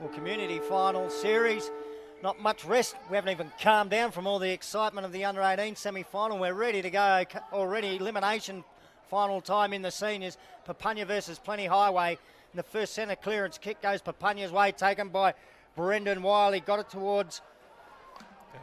Well, community final series, not much rest. We haven't even calmed down from all the excitement of the under-18 semi-final. We're ready to go already. Elimination final time in the seniors. Papunya versus Plenty Highway. In the first centre clearance kick goes Papunya's way, taken by Brendan Wiley. Got it towards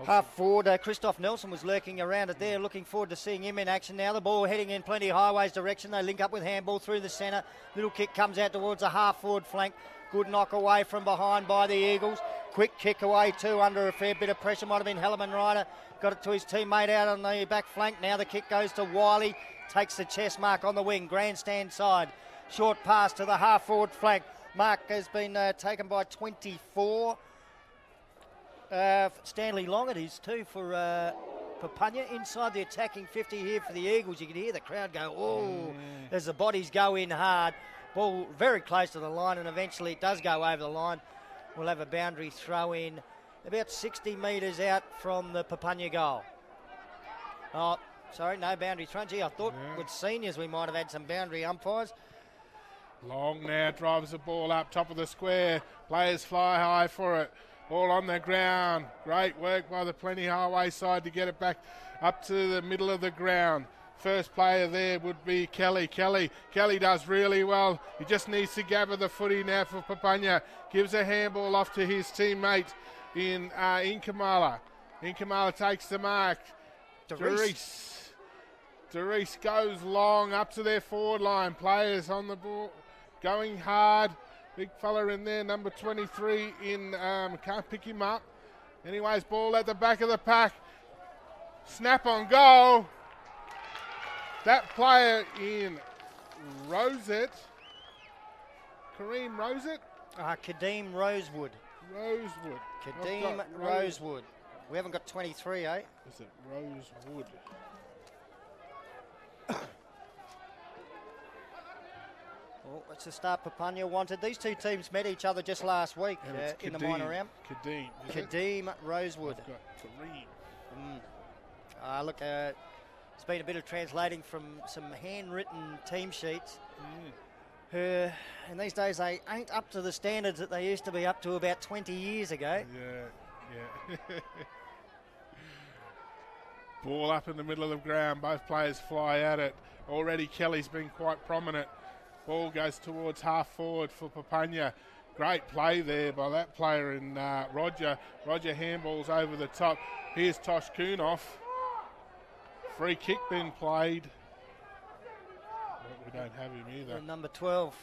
half forward. Christoph Nelson was lurking around it there. Looking forward to seeing him in action now. The ball heading in Plenty Highway's direction. They link up with handball through the centre. Little kick comes out towards the half forward flank. Good knock away from behind by the Eagles. Quick kick away too under a fair bit of pressure. Might have been Hellerman Ryder. Got it to his teammate out on the back flank. Now the kick goes to Wiley. Takes the chest mark on the wing. Grandstand side. Short pass to the half forward flank. Mark has been taken by 24. Stanley Long it is too for Papunya. Inside the attacking 50 here for the Eagles. You can hear the crowd go, oh, as the bodies go in hard. Ball very close to the line, and eventually it does go over the line. We'll have a boundary throw in about 60 metres out from the Papunya goal. Oh, sorry, no boundary throw. Gee, I thought with seniors we might have had some boundary umpires. Long now drives the ball up top of the square. Players fly high for it. Ball on the ground. Great work by the Plenty Highway side to get it back up to the middle of the ground. First player there would be Kelly. Kelly does really well. He just needs to gather the footy now for Papunya. Gives a handball off to his teammate in Inkamala. Inkamala takes the mark. Derice goes long up to their forward line. Players on the ball going hard. Big fella in there, number 23 in, can't pick him up. Anyways, ball at the back of the pack. Snap on goal. That player in Rosette, Kareem Rosette? Kadeem Rosewood. Kadeem Rosewood. We haven't got 23, eh? Is it Rosewood? Well, that's the start Papunya wanted. These two teams met each other just last week in the minor round. Kadeem Rosewood. I've got Kareem. Look, it's been a bit of translating from some handwritten team sheets. And these days they ain't up to the standards that they used to be up to about 20 years ago. Yeah. Ball up in the middle of the ground. Both players fly at it. Already Kelly's been quite prominent. Ball goes towards half forward for Papunya. Great play there by that player in Roger. Roger handballs over the top. Here's Tosh Kunoff. Free kick being played. We don't have him either. And number 12.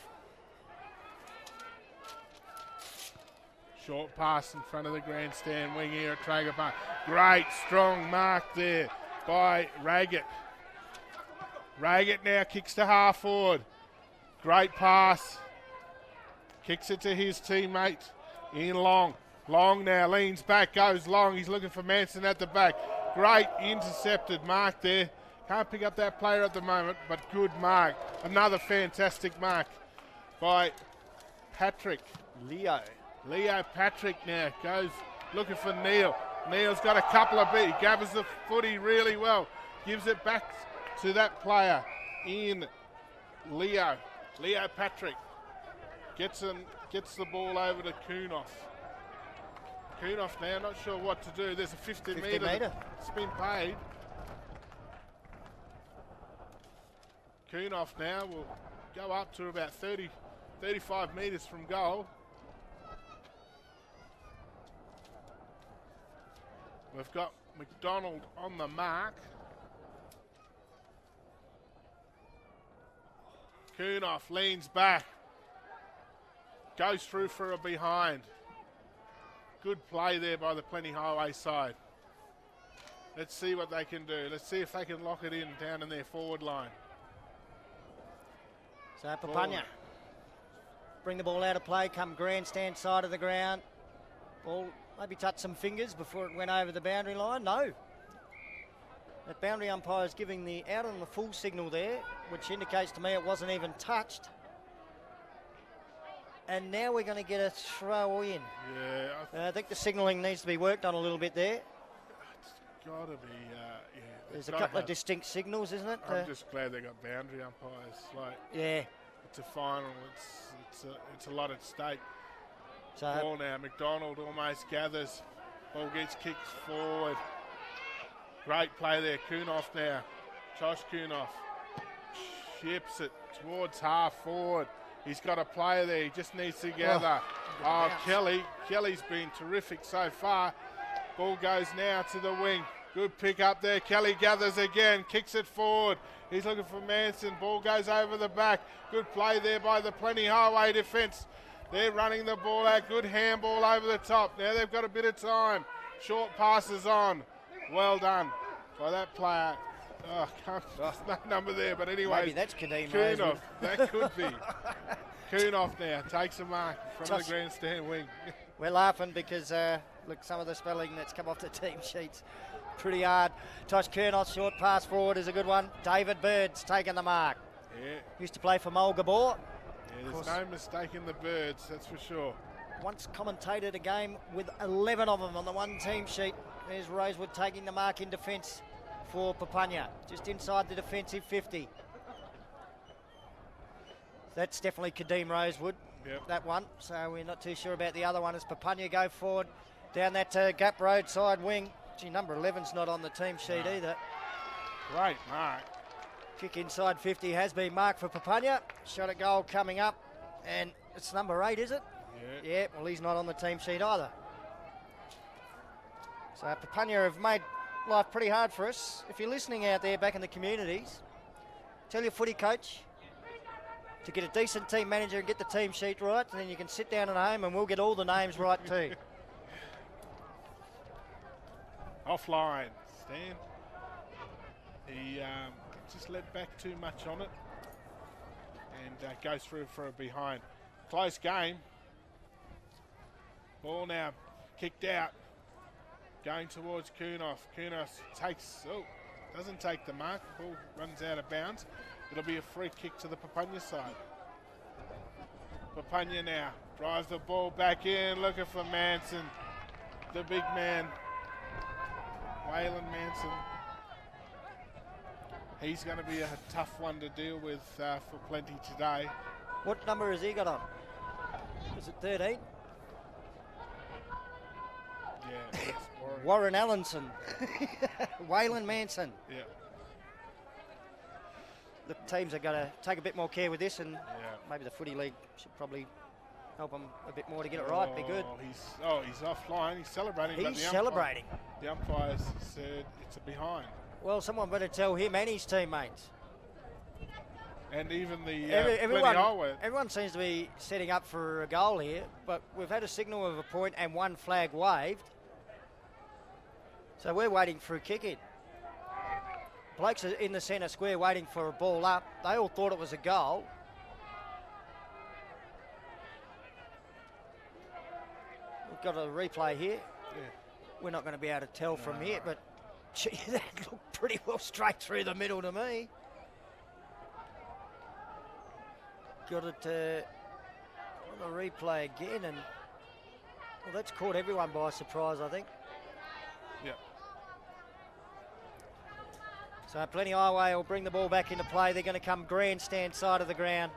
Short pass in front of the grandstand wing here at Traeger Park. Great strong mark there by Raggett. Raggett now kicks to half forward. Great pass. Kicks it to his teammate in Long. Long now leans back, goes Long. He's looking for Manson at the back. Great intercepted mark there. Can't pick up that player at the moment, but good mark. Another fantastic mark by Patrick. Leo Patrick now goes looking for Neil. Neil's got a couple of beats. He gathers the footy really well. Gives it back to that player in Leo. Leo Patrick gets the ball over to Kunoff. Kunoff now, not sure what to do. There's a 50 metre. It's been paid. Kunoff now will go up to about 35 metres from goal. We've got McDonald on the mark. Kunoff leans back. Goes through for a behind. Good play there by the Plenty Highway side. Let's see what they can do. Let's see if they can lock it in down in their forward line. So Papunya bring the ball out of play, come grandstand side of the ground. Ball maybe touched some fingers before it went over the boundary line. No. That boundary umpire is giving the out on the full signal there, which indicates to me it wasn't even touched. And now we're going to get a throw in. Yeah. I think the signalling needs to be worked on a little bit there. It's got to be, There's a couple of distinct signals, isn't it? I'm just glad they got boundary umpires. Like, yeah. It's a final. It's a lot at stake. So Ball now, McDonald almost gathers. Ball gets kicked forward. Great play there, Kunoff now. Josh Kunoff ships it towards half forward. He's got a player there, he just needs to gather. Kelly's been terrific so far. Ball goes now to the wing. Good pick up there, Kelly gathers again, kicks it forward. He's looking for Manson, ball goes over the back. Good play there by the Plenty Highway defence. They're running the ball out, good handball over the top. Now they've got a bit of time. Short passes on. Well done by that player. Oh, there's no number there, but anyway. Maybe that's Kadeem Kunoff, that could be. Kunoff now takes a mark from the grandstand wing. We're laughing because, look, some of the spelling that's come off the team sheets, pretty hard. Tosh Kunoff's short pass forward is a good one. David Bird's taken the mark. Yeah. Used to play for Mulgabor. Yeah, there's no mistake in the Birds, that's for sure. Once commentated a game with 11 of them on the one team sheet. There's Rosewood taking the mark in defence for Papunya, just inside the defensive 50. That's definitely Kadeem Rosewood, that one. So we're not too sure about the other one as Papunya go forward down that Gap Road side wing. Gee, number 11's not on the team sheet either. Great mark. Kick inside 50 has been marked for Papunya. Shot at goal coming up, and it's number 8, is it? Yeah, well, he's not on the team sheet either. So Papunya have made life pretty hard for us. If you're listening out there back in the communities, tell your footy coach to get a decent team manager and get the team sheet right, and then you can sit down at home and we'll get all the names right too. Offline, Stan. He just let back too much on it and goes through for a behind. Close game. Ball now kicked out. Going towards Kunoff. Kunoff doesn't take the mark. Ball runs out of bounds. It'll be a free kick to the Papunya side. Papunya now drives the ball back in, looking for Manson, the big man, Waylon Manson. He's going to be a tough one to deal with for Plenty today. What number has he got on? Is it 13? Yeah, it's Warren Allenson. Waylon Manson. Yeah. The teams are going to take a bit more care with this, and maybe the footy league should probably help them a bit more to get it right. Be good. He's offline. He's celebrating. He's celebrating. The umpires said it's a behind. Well, someone better tell him and his teammates. And even the everyone seems to be setting up for a goal here, but we've had a signal of a point and one flag waved. So we're waiting for a kick in. Blokes are in the centre square waiting for a ball up. They all thought it was a goal. We've got a replay here. Yeah. We're not going to be able to tell from here, but gee, that looked pretty well straight through the middle to me. Got it on a replay again, and well, that's caught everyone by surprise, I think. Yeah. So Plenty Highway will bring the ball back into play. They're going to come grandstand side of the ground.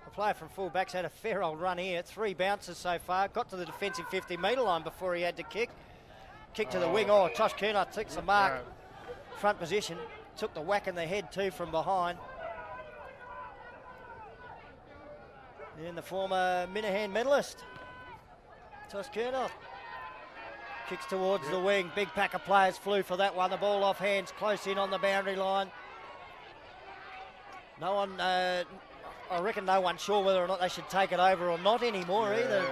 A player from full-back's had a fair old run here. 3 bounces so far. Got to the defensive 50-metre line before he had to kick. Kick to the wing. Oh, Tosh Kunoff takes the mark. Front position. Took the whack in the head too from behind. And the former Minahan medalist, Tosh Kunoff. Kicks towards the wing. Big pack of players flew for that one. The ball off hands, close in on the boundary line. No one, I reckon no one's sure whether or not they should take it over or not anymore either.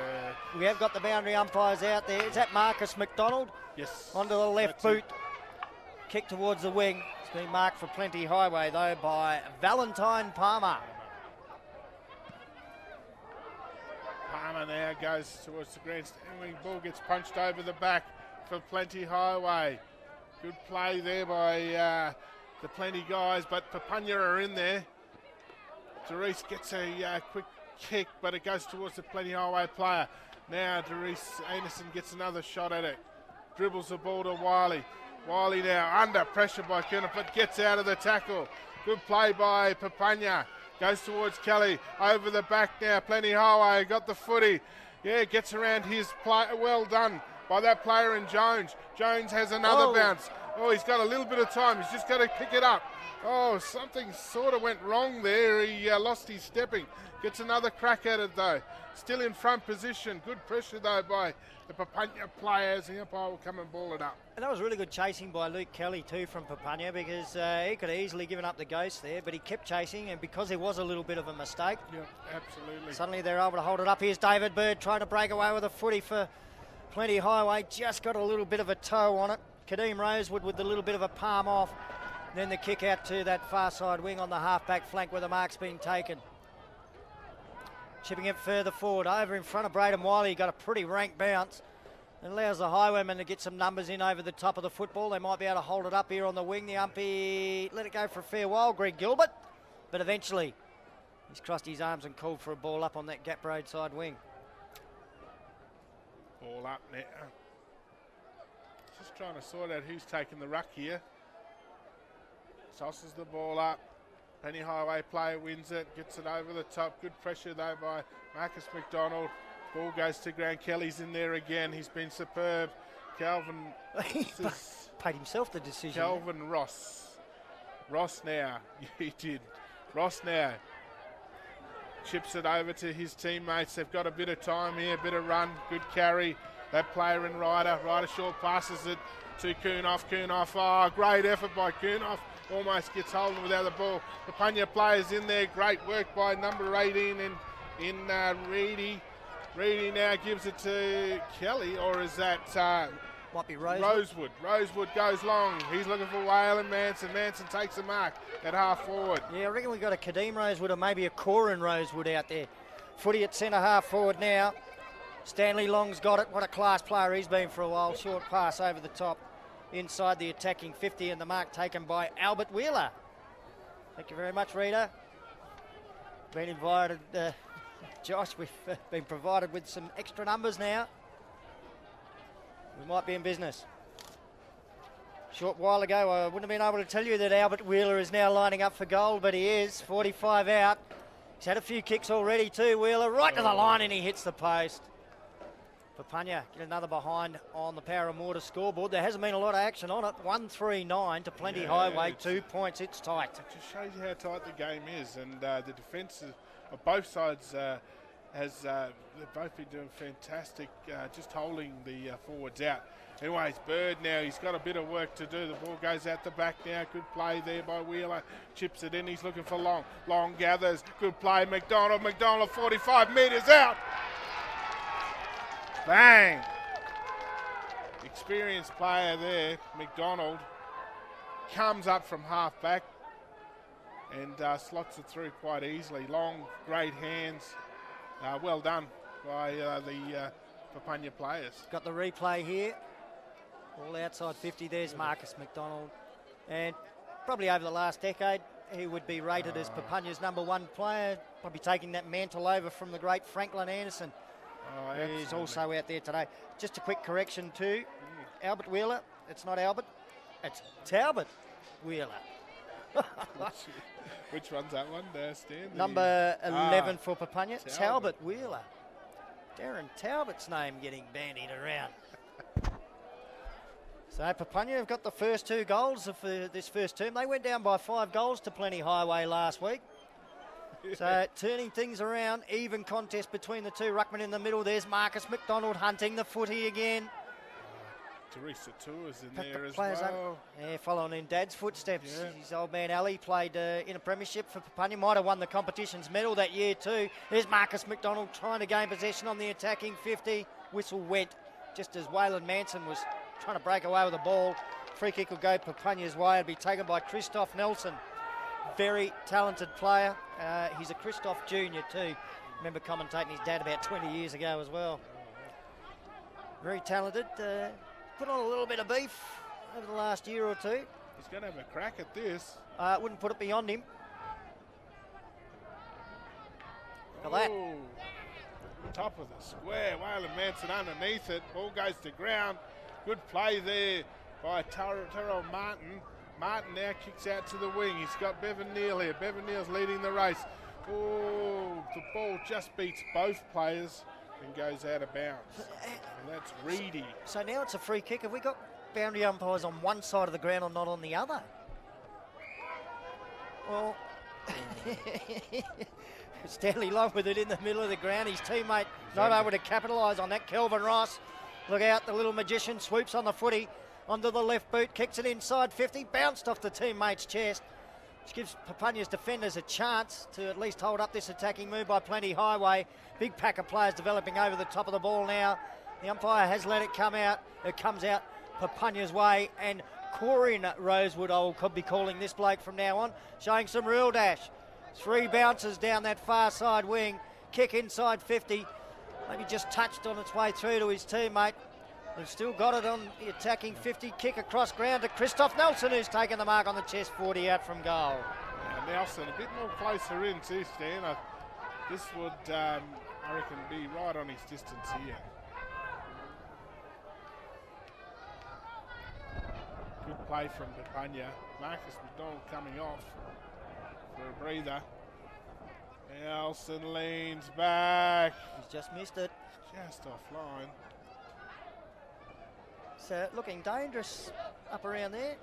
We have got the boundary umpires out there. Is that Marcus McDonald? Yes. Onto the left boot. Kick towards the wing. It's been marked for Plenty Highway though by Valentine Palmer. Palmer now goes towards the grandstand wing. Ball gets punched over the back for Plenty Highway. Good play there by the Plenty guys, but Papunya are in there. Doris gets a quick kick, but it goes towards the Plenty Highway player. Now Doris Anderson gets another shot at it. Dribbles the ball to Wiley. Wiley now under pressure by Kunoff, but gets out of the tackle. Good play by Papunya. Goes towards Kelly, over the back now, Plenty Highway, got the footy. Yeah, gets around his play. Well done by that player in Jones. Jones has another bounce. Oh, he's got a little bit of time. He's just got to pick it up. Oh, something sort of went wrong there. He lost his stepping. Gets another crack at it though. Still in front position. Good pressure though by the Papunya players. The umpire will come and ball it up. And that was really good chasing by Luke Kelly too from Papunya, because he could have easily given up the ghost there, but he kept chasing, and because there was a little bit of a mistake, Yeah, absolutely. suddenly they're able to hold it up. Here's David Bird trying to break away with a footy for Plenty Highway. Just got a little bit of a toe on it. Kadeem Rosewood with a little bit of a palm off. Then the kick out to that far side wing on the half-back flank where the mark's been taken. Chipping it further forward, over in front of Braden Wiley. He got a pretty rank bounce. And allows the Highwaymen to get some numbers in over the top of the football. They might be able to hold it up here on the wing. The umpy let it go for a fair while, Greg Gilbert. But eventually, he's crossed his arms and called for a ball up on that Gap Road side wing. Ball up now. Just trying to sort out who's taking the ruck here. Tosses the ball up. Penny Highway player wins it, gets it over the top. Good pressure though by Marcus McDonald. Ball goes to ground. Kelly's in there again. He's been superb. Calvin Paid himself the decision. Calvin Ross. Ross now. He did. Ross now. Chips it over to his teammates. They've got a bit of time here, a bit of run. Good carry. That player in Ryder. Ryder short passes it to Kunoff. Kunoff. Oh, great effort by Kunoff. Almost gets hold without the ball. The Papunya players in there. Great work by number 18 in Reedy. Reedy now gives it to Kelly, or is that might be Rosewood. Rosewood? Rosewood goes long. He's looking for Whalen Manson. Manson takes the mark at half forward. Yeah, I reckon we've got a Kadeem Rosewood or maybe a Corin Rosewood out there. Footy at centre half forward now. Stanley Long's got it. What a class player he's been for a while. Short pass over the top inside the attacking 50, and the mark taken by Albert Wheeler. Thank you very much, Rita. Been invited, Josh, we've been provided with some extra numbers now. We might be in business. Short while ago, I wouldn't have been able to tell you that Albert Wheeler is now lining up for goal, but he is. 45 out. He's had a few kicks already too, Wheeler. Right to the line, and he hits the post. Papunya get another behind on the Power and Water scoreboard. There hasn't been a lot of action on it. 1-3-9 to Plenty Highway. 2 points. It's tight. It just shows you how tight the game is, and the defence of both sides they've both been doing fantastic, just holding the forwards out. Anyways, Bird now, he's got a bit of work to do. The ball goes out the back now. Good play there by Wheeler. Chips it in. He's looking for Long. Long gathers. Good play. McDonald. McDonald 45 metres out. Bang! Experienced player there, McDonald, comes up from half back and slots it through quite easily. Long, great hands. Well done by the Papunya players. Got the replay here. All outside 50. There's Marcus McDonald. And probably over the last decade, he would be rated as Papunya's #1 player. Probably taking that mantle over from the great Franklin Anderson. He's also out there today. Just a quick correction too. Albert Wheeler, it's not Albert, it's Talbot Wheeler. Which one's that one there, Stan? Number 11 for Papunya, Talbot Wheeler. Darren Talbot's name getting bandied around. So Papunya have got the first 2 goals of this first term. They went down by 5 goals to Plenty Highway last week. So turning things around, even contest between the 2 ruckmen in the middle. There's Marcus McDonald hunting the footy again. Teresa Tours in there as well. Yeah, following in Dad's footsteps. Yeah. His old man Ali played in a premiership for Papunya. Might have won the competition's medal that year too. There's Marcus McDonald trying to gain possession on the attacking 50. Whistle went just as Whalen Manson was trying to break away with the ball. Free kick will go Papunya's way. It'll be taken by Christoph Nelson. Very talented player. He's a Christoph Junior too. Remember commentating his dad about 20 years ago as well. Very talented. Put on a little bit of beef over the last year or 2. He's going to have a crack at this. Wouldn't put it beyond him. Look at that. Top of the square. Whalen Manson underneath it. Ball goes to ground. Good play there by Terrell Martin. Martin now kicks out to the wing. He's got Bevan Neal here. Bevan Neal's leading the race. Oh, the ball just beats both players. and goes out of bounds. And that's Reedy. So now it's a free kick. Have we got boundary umpires on one side of the ground or not on the other? Well, Stanley Long with it in the middle of the ground. His teammate not able to capitalise on that. Kelvin Ross, look out, the little magician swoops on the footy onto the left boot, kicks it inside 50, bounced off the teammate's chest, which gives Papunya's defenders a chance to at least hold up this attacking move by Plenty Highway. Big pack of players developing over the top of the ball now. The umpire has let it come out. It comes out Papunya's way, and Corin Rosewood, I will be calling this bloke from now on, showing some real dash. 3 bounces down that far side wing, kick inside 50, maybe just touched on its way through to his teammate. They've still got it on the attacking 50, kick across ground to Christoph Nelson, who's taken the mark on the chest, 40 out from goal. Yeah, Nelson a bit more closer in too, Stan. This would, I reckon, be right on his distance here. Good play from Papunya. Marcus McDonald coming off for a breather. Nelson leans back. He's just missed it. Just offline. So looking dangerous up around there.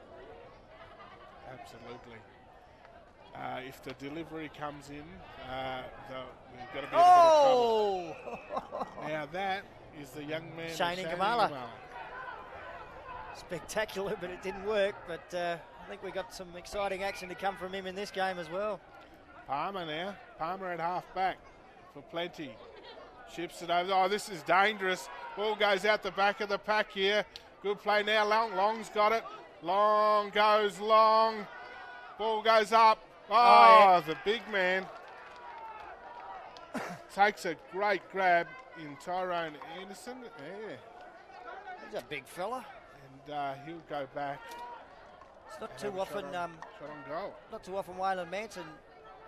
Absolutely. If the delivery comes in, we've got to be in a bit of trouble. Now that is the young man, Shane Ingamala. Spectacular, but it didn't work. But I think we got some exciting action to come from him in this game as well. Palmer now. Palmer at half back for Plenty. Chips it over. Oh, this is dangerous. Ball goes out the back of the pack here. Good play now. Long's got it. Long goes long. Ball goes up. Oh, yeah. The big man takes a great grab in Tyrone Anderson. Yeah. He's a big fella. And he'll go back. It's not too often. Shot on goal. Not too often Waylon Manson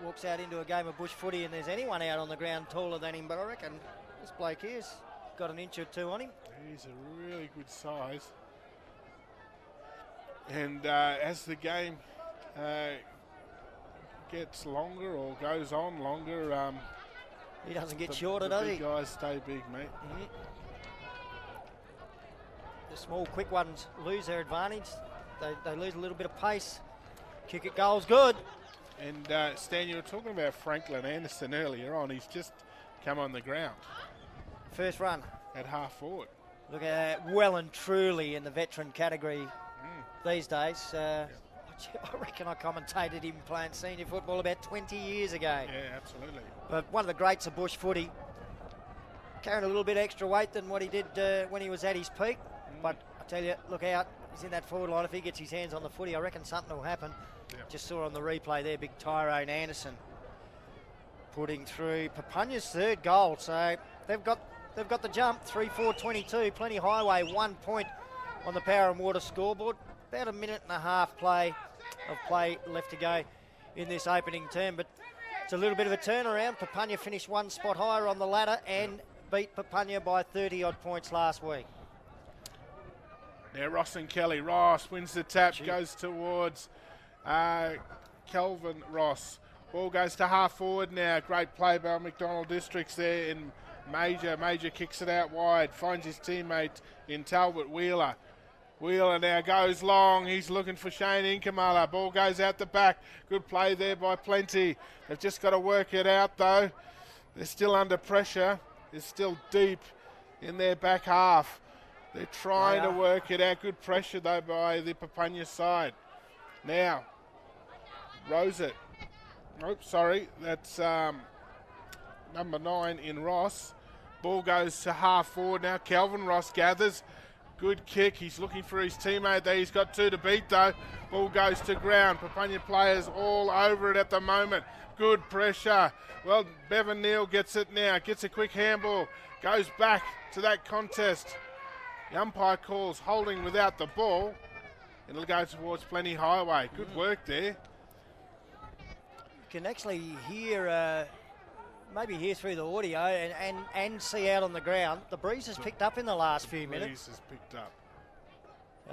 walks out into a game of bush footy and there's anyone out on the ground taller than him, but I reckon this bloke here's got an inch or two on him. He's a really good size. And as the game gets longer or goes on longer, he doesn't get shorter, does he? The big guys stay big, mate. Mm-hmm. The small, quick ones lose their advantage. They lose a little bit of pace. Kick it, goal's good. And Stan, you were talking about Franklin Anderson earlier on. He's just come on the ground. First run. At half forward. Look at that, well and truly in the veteran category these days. I reckon I commentated him playing senior football about 20 years ago. Yeah, absolutely. But one of the greats of bush footy. Carrying a little bit extra weight than what he did when he was at his peak. But I tell you, look out. He's in that forward line. If he gets his hands on the footy, I reckon something will happen. Yep. Just saw on the replay there, big Tyrone Anderson putting through Papunya's third goal. So they've got the jump. 3-4-22. Plenty Highway 1 point on the Power and Water scoreboard. About a minute and a half of play left to go in this opening term. But it's a little bit of a turnaround. Papunya finished 1 spot higher on the ladder and beat Papunya by 30 odd points last week. Now Ross and Kelly. Ross wins the tap, goes towards Kelvin Ross. Ball goes to half forward now. Great play by McDonald Districts there. In Major kicks it out wide. Finds his teammate in Talbot Wheeler. Wheeler now goes long. He's looking for Shane Inkamala. Ball goes out the back. Good play there by Plenty. They've just got to work it out though. They're still under pressure. They're still deep in their back half. They're trying to work it out. Good pressure, though, by the Papunya side. Now, Rosett. Oops, sorry. That's number 9 in Ross. Ball goes to half forward now. Kelvin Ross gathers. Good kick. He's looking for his teammate there. He's got 2 to beat, though. Ball goes to ground. Papunya players all over it at the moment. Good pressure. Well, Bevan Neal gets it now. Gets a quick handball. Goes back to that contest. The umpire calls holding without the ball. It'll go towards Plenty Highway. Good work there. You can actually hear, maybe hear through the audio and see out on the ground. The breeze has picked up in the last few minutes. The breeze has picked up.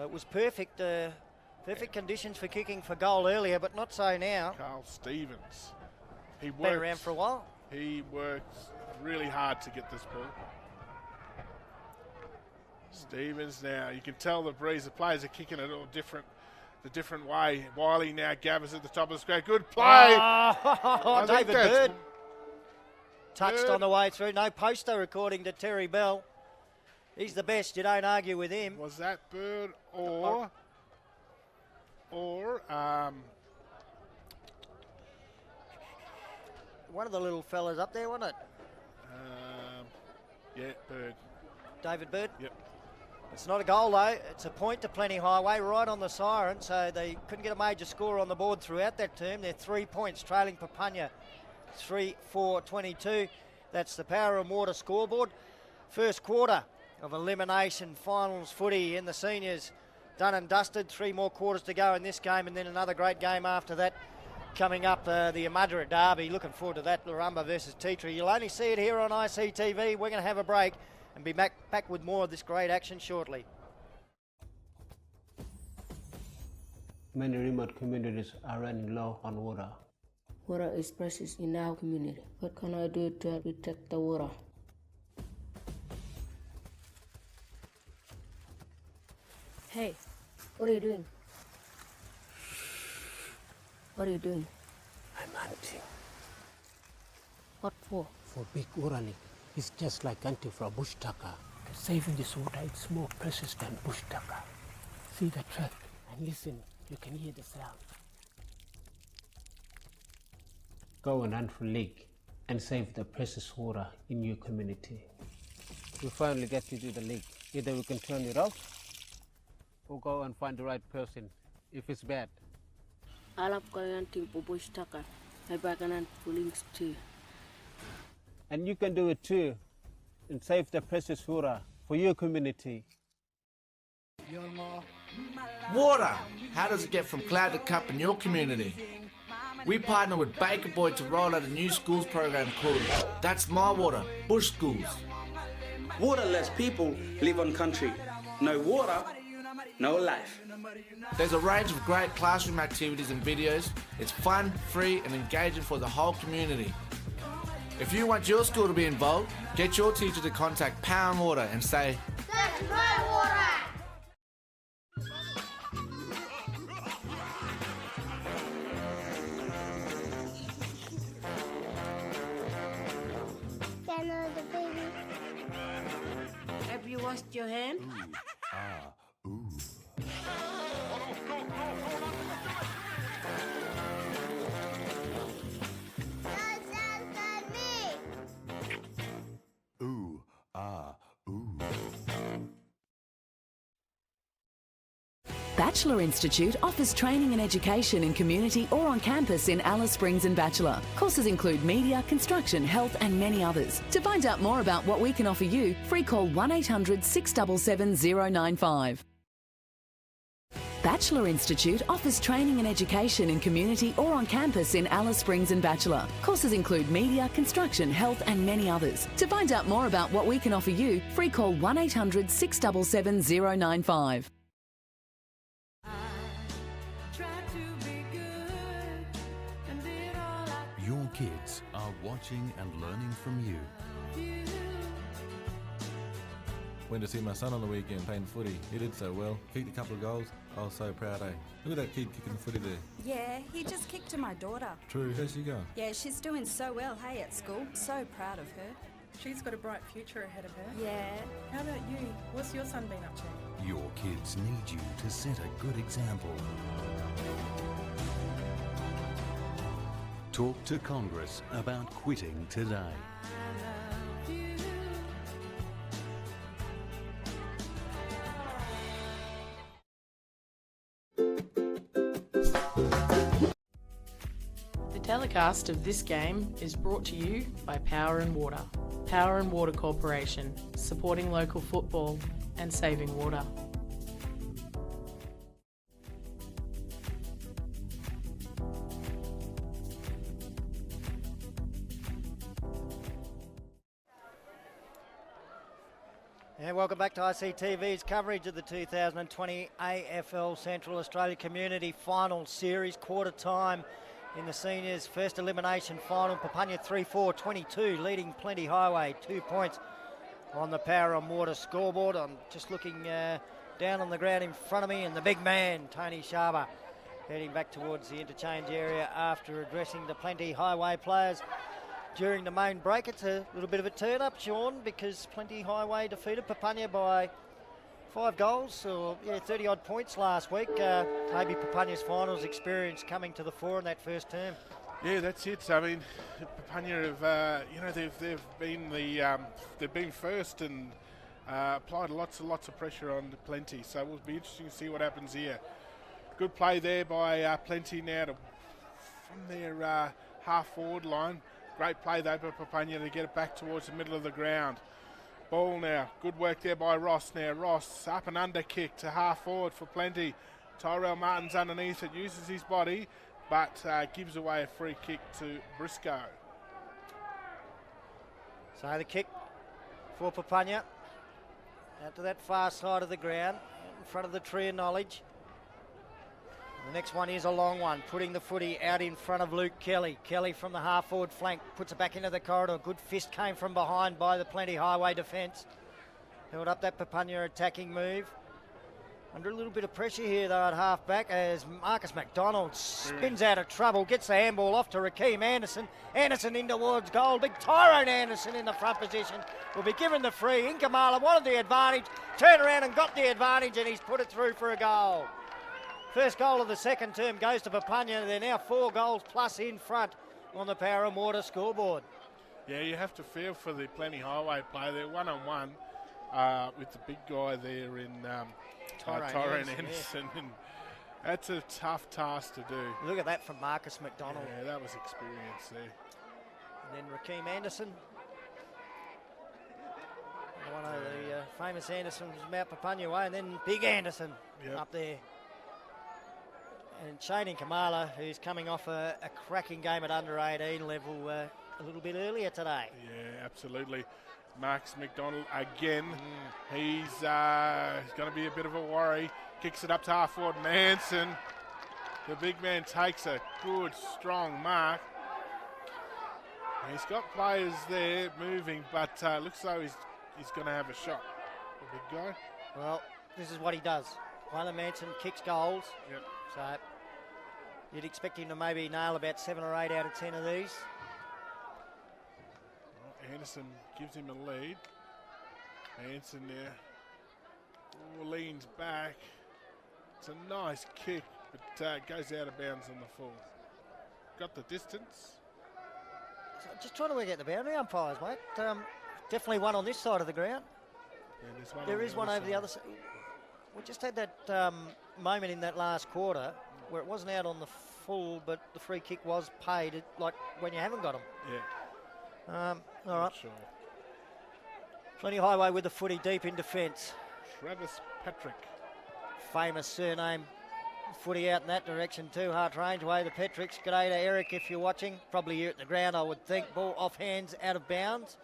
It was perfect, perfect conditions for kicking for goal earlier, but not so now. Carl Stevens. He been around for a while. He works really hard to get this ball. Stevens now. You can tell the breeze. The players are kicking it all the different way. Wiley now gathers at the top of the screen. Good play. Oh, David Bird touched on the way through. No poster according to Terry Bell. He's the best. You don't argue with him. Was that Bird or one of the little fellas up there, wasn't it? Yeah, Bird. David Bird? Yep. It's not a goal though. It's a point to Plenty Highway right on the siren, so they couldn't get a major score on the board throughout that term. They're 3 points trailing Papunya 3-4-22. That's the Power and Water scoreboard. First quarter of elimination finals footy in the seniors done and dusted. 3 more quarters to go in this game, and then another great game after that coming up, the Amadra Derby. Looking forward to that, Larumba versus Tetra. You'll only see it here on ICTV. We're going to have a break and be back with more of this great action shortly. Many remote communities are running low on water. Water is precious in our community. What can I do to protect the water? Hey, what are you doing? What are you doing? I'm hunting What for? for big orally. It's just like hunting for a bush tucker. Saving this water is more precious than bush tucker. See the track and listen, you can hear the sound. Go and hunt for lake and save the precious water in your community. We finally get you to the lake. Either we can turn it off or go and find the right person if it's bad. I love going hunting for bush tucker. Maybe I can hunt for lynx too. And you can do it too and save the precious water for your community. Water! How does it get from cloud to cup in your community? We partner with Baker Boy to roll out a new schools program called That's My Water, Bush Schools. Water lets people live on country. No water, no life. There's a range of great classroom activities and videos. It's fun, free and engaging for the whole community. If you want your school to be involved, get your teacher to contact Power and Water and say, That's my water! The baby. Have you washed your hand? Bachelor Institute offers training and education in community or on campus in Alice Springs and Bachelor. Courses include media, construction, health and many others. To find out more about what we can offer you, free call 1800 677 095. Bachelor Institute offers training and education in community or on campus in Alice Springs and Bachelor. Courses include media, construction, health and many others. To find out more about what we can offer you, free call 1800 677 095. Your kids are watching and learning from you. Went to see my son on the weekend playing footy. He did so well. Kicked a couple of goals. I was so proud, eh? Look at that kid kicking footy there. Yeah, he just kicked to my daughter. True. How's she going? Yeah, she's doing so well, hey, at school. So proud of her. She's got a bright future ahead of her. Yeah. How about you? What's your son been up to? Your kids need you to set a good example. Talk to Congress about quitting today. The telecast of this game is brought to you by Power and Water. Power and Water Corporation, supporting local football and saving water. And welcome back to ICTV's coverage of the 2020 AFL Central Australia Community Final Series, quarter time in the seniors' first elimination final. Papunya 3-4-22, leading Plenty Highway 2 points on the Power and Water scoreboard. I'm just looking down on the ground in front of me, and the big man, Tony Sharber, heading back towards the interchange area after addressing the Plenty Highway players during the main break. It's a little bit of a turn-up, Sean, because Plenty Highway defeated Papunya by 5 goals, or 30-odd points last week. Maybe Papunya's finals experience coming to the fore in that first term. Yeah, that's it. I mean, Papunya have, they've been first and applied lots of pressure on Plenty. So it will be interesting to see what happens here. Good play there by Plenty now from their half-forward line. Great play though by Papunya to get it back towards the middle of the ground. Ball now. Good work there by Ross now. Ross up and under kick to half-forward for Plenty. Tyrell Martin's underneath it, uses his body, but gives away a free kick to Briscoe. So the kick for Papunya. Out to that far side of the ground, in front of the tree of knowledge. The next one is a long one, putting the footy out in front of Luke Kelly. Kelly from the half-forward flank puts it back into the corridor. Good fist came from behind by the Plenty Highway defence. Held up that Papunya attacking move. Under a little bit of pressure here, though, at half-back, as Marcus McDonald spins out of trouble, gets the handball off to Rakeem Anderson. Anderson in towards goal. Big Tyrone Anderson in the front position will be given the free. Inkamala wanted the advantage, turned around and got the advantage, and he's put it through for a goal. First goal of the second term goes to Papunya. They're now 4 goals plus in front on the Power and Water scoreboard. Yeah, you have to feel for the Plenty Highway player. They're one-on-one with the big guy there in Tyrone Anderson. And that's a tough task to do. Look at that from Marcus McDonald. Yeah, that was experience there. And then Rakeem Anderson. One of the famous Andersons from Mount Papunya way, and then Big Anderson up there. And Shane Kamala, who's coming off a cracking game at under 18 level a little bit earlier today. Yeah, absolutely. Marcus McDonald again. He's going to be a bit of a worry. Kicks it up to half-forward. Manson, the big man, takes a good, strong mark. He's got players there moving, but looks though he's going to have a shot. The big guy. Well, this is what he does. Wyler Manson kicks goals. Yep. So you'd expect him to maybe nail about 7 or 8 out of 10 of these. Well, Anderson gives him a lead. Anderson there leans back. It's a nice kick, but goes out of bounds on the full. Got the distance. So just trying to work out the boundary umpires, mate. Definitely one on this side of the ground. Yeah, there is one over the other side. We just had that moment in that last quarter where it wasn't out on the full, but the free kick was paid, like when you haven't got them. Yeah. All right. Sure. Plenty Highway with the footy deep in defence. Travis Patrick. Famous surname. Footy out in that direction too. Hart Range way, the Petricks. G'day to Eric if you're watching. Probably here at the ground, I would think. Ball off hands, out of bounds.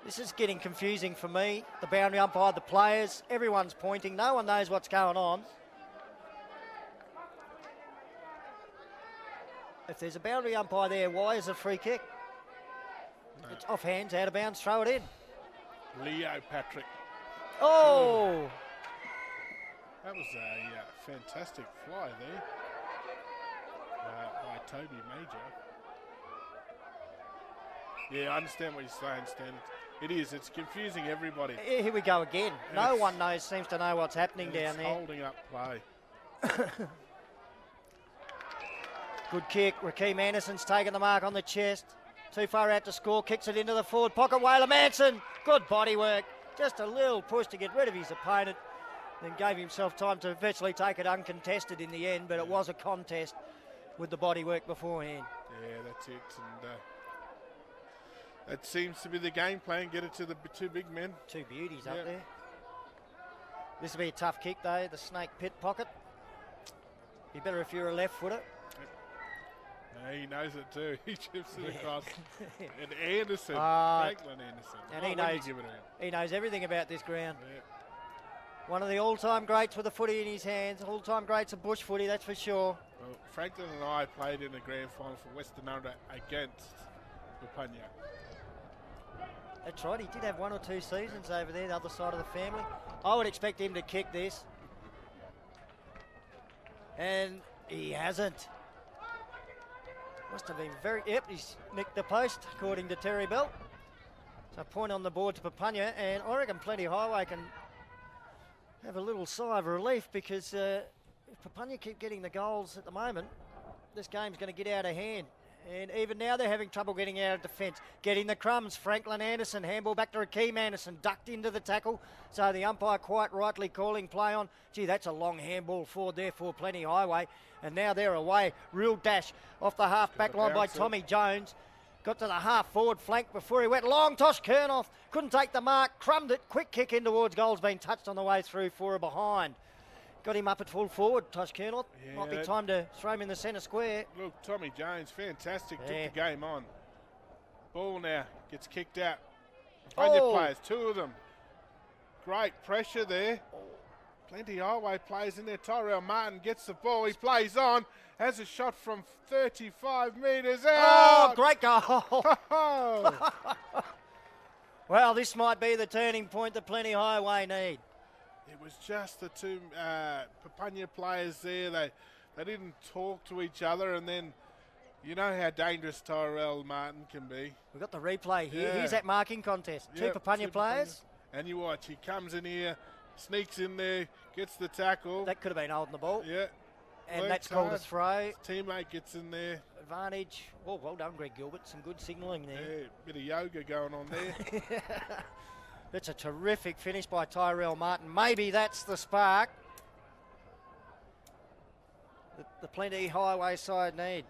This is getting confusing for me. The boundary umpire, the players, everyone's pointing. No one knows what's going on. If there's a boundary umpire there, why is it a free kick? No. It's off hands, out of bounds, throw it in. Leo Patrick. Oh! That was a fantastic fly there by Toby Major. Yeah, I understand what you're saying, Stan. It is. It's confusing everybody. Here we go again. And no one seems to know what's happening down there. Holding up play. Good kick. Rakeem Anderson's taken the mark on the chest. Too far out to score. Kicks it into the forward pocket. Wyler Manson. Good body work. Just a little push to get rid of his opponent. Then gave himself time to virtually take it uncontested in the end, but it was a contest with the body work beforehand. Yeah, that's it. And that seems to be the game plan. Get it to the 2 big men. 2 beauties up there. This will be a tough kick though, the snake pit pocket. Be better if you're a left footer. No, he knows it too. He chips it across. And Anderson, Franklin Anderson. And he knows everything about this ground. Yeah. One of the all-time greats with the footy in his hands. All-time greats of bush footy, that's for sure. Well, Franklin and I played in the grand final for Western Under against Papunya. That's right, he did have 1 or 2 seasons over there, the other side of the family. I would expect him to kick this. And he hasn't. Must have been very... Yep, he's nicked the post, according to Terry Bell. So point on the board to Papunya, and I reckon Plenty Highway can have a little sigh of relief, because if Papunya keep getting the goals at the moment, this game's going to get out of hand. And even now they're having trouble getting out of defence. Getting the crumbs, Franklin Anderson, handball back to Rakeem Anderson, ducked into the tackle. So the umpire quite rightly calling play on. Gee, that's a long handball forward there for Plenty Highway. And now they're away. Real dash off the half back line by Tommy Jones. Got to the half forward flank before he went long. Tosh Kernoff couldn't take the mark, crumbed it. Quick kick in towards goals, been touched on the way through for a behind. Got him up at full forward, Tosh Kernoff. Yeah, might be time to throw him in the centre square. Look, Tommy Jones, fantastic, took the game on. Ball now, gets kicked out. Papunya players, 2 of them. Great pressure there. Plenty Highway players in there. Tyrell Martin gets the ball, he plays on. Has a shot from 35 metres out. Oh, great goal. Well, this might be the turning point that Plenty Highway need. It was just the 2 Papunya players there. They didn't talk to each other, and then you know how dangerous Tyrell Martin can be. We've got the replay here. Yeah. Here's that marking contest. Yep, 2 Papunya players. And you watch, he comes in here, sneaks in there, gets the tackle. That could have been holding the ball. Yeah. And that's called a throw. His teammate gets in there. Advantage. Oh, well done, Greg Gilbert. Some good signalling there. Yeah, bit of yoga going on there. That's a terrific finish by Tyrell Martin. Maybe that's the spark the Plenty Highway side need.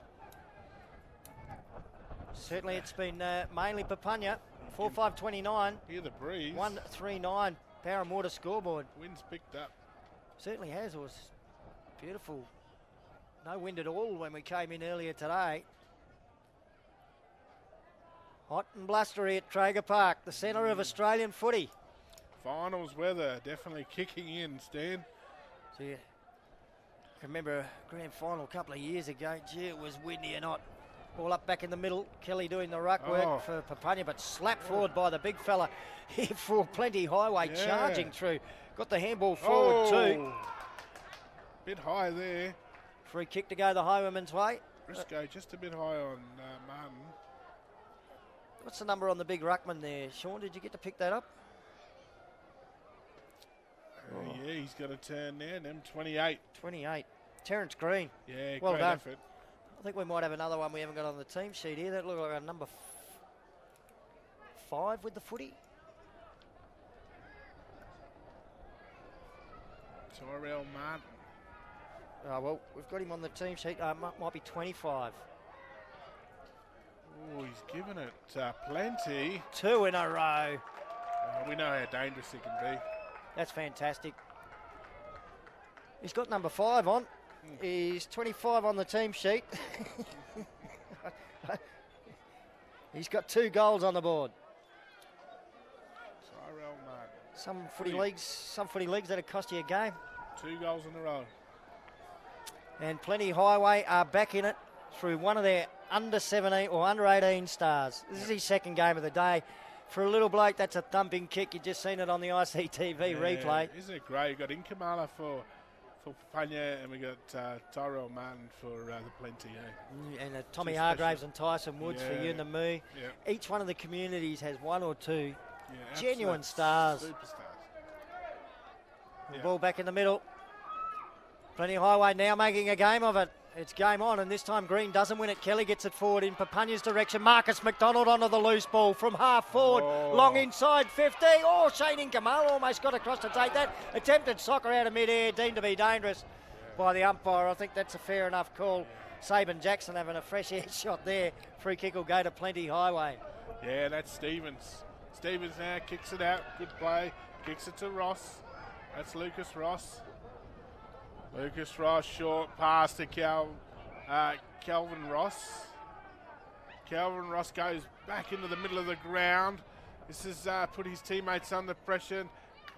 Certainly it's been mainly Papunya. 4-5-29. Hear the breeze. 1-3-9 Power and Water scoreboard. Wind's picked up. Certainly has. It was beautiful. No wind at all when we came in earlier today. Hot and blustery at Traeger Park, the centre of Australian footy. Finals weather definitely kicking in, Stan. So yeah, I remember a grand final a couple of years ago. Gee, it was windy and hot. All up back in the middle. Kelly doing the ruck work for Papunya, but slapped forward by the big fella here for Plenty Highway, charging through. Got the handball forward too. Bit high there. Free kick to go the Highwayman's way. Briscoe just a bit high on Martin. What's the number on the big ruckman there? Sean, did you get to pick that up? Yeah, he's got a turn there. Them 28. 28. Terrence Green. Yeah, well great done. effort. I think we might have another one we haven't got on the team sheet here. That looked like a number 5 with the footy. Tyrell Martin. Oh, well, we've got him on the team sheet. Might be 25. Oh, he's given it plenty. 2 in a row. We know how dangerous he can be. That's fantastic. He's got number 5 on. He's 25 on the team sheet. He's got 2 goals on the board. Tyrell Martin. Some footy leagues that'll cost you a game. 2 goals in a row. And Plenty Highway are back in it through one of their under 17 or under 18 stars. This is his second game of the day. For a little bloke, that's a thumping kick. You've just seen it on the ICTV replay. Isn't it great? You've got Inkamala for Papunya, and we got Tyrell Martin for the Plenty. And Tommy Hargraves and Tyson Woods for Yunamu. Yeah. Each one of the communities has 1 or 2 Yeah, genuine stars. Superstars. The ball back in the middle. Plenty Highway now making a game of it. It's game on, and this time Green doesn't win it. Kelly gets it forward in Papunya's direction. Marcus McDonald onto the loose ball from half forward. Long inside 50. Oh, Shane Inkamala almost got across to take that. Attempted soccer out of mid-air, deemed to be dangerous by the umpire. I think that's a fair enough call. Saban Jackson having a fresh air shot there. Free kick will go to Plenty Highway. Yeah, that's Stevens. Stevens now kicks it out. Good play. Kicks it to Ross. That's Lucas Ross. Lucas Ross, short pass to Calvin Ross. Calvin Ross goes back into the middle of the ground. This has put his teammates under pressure.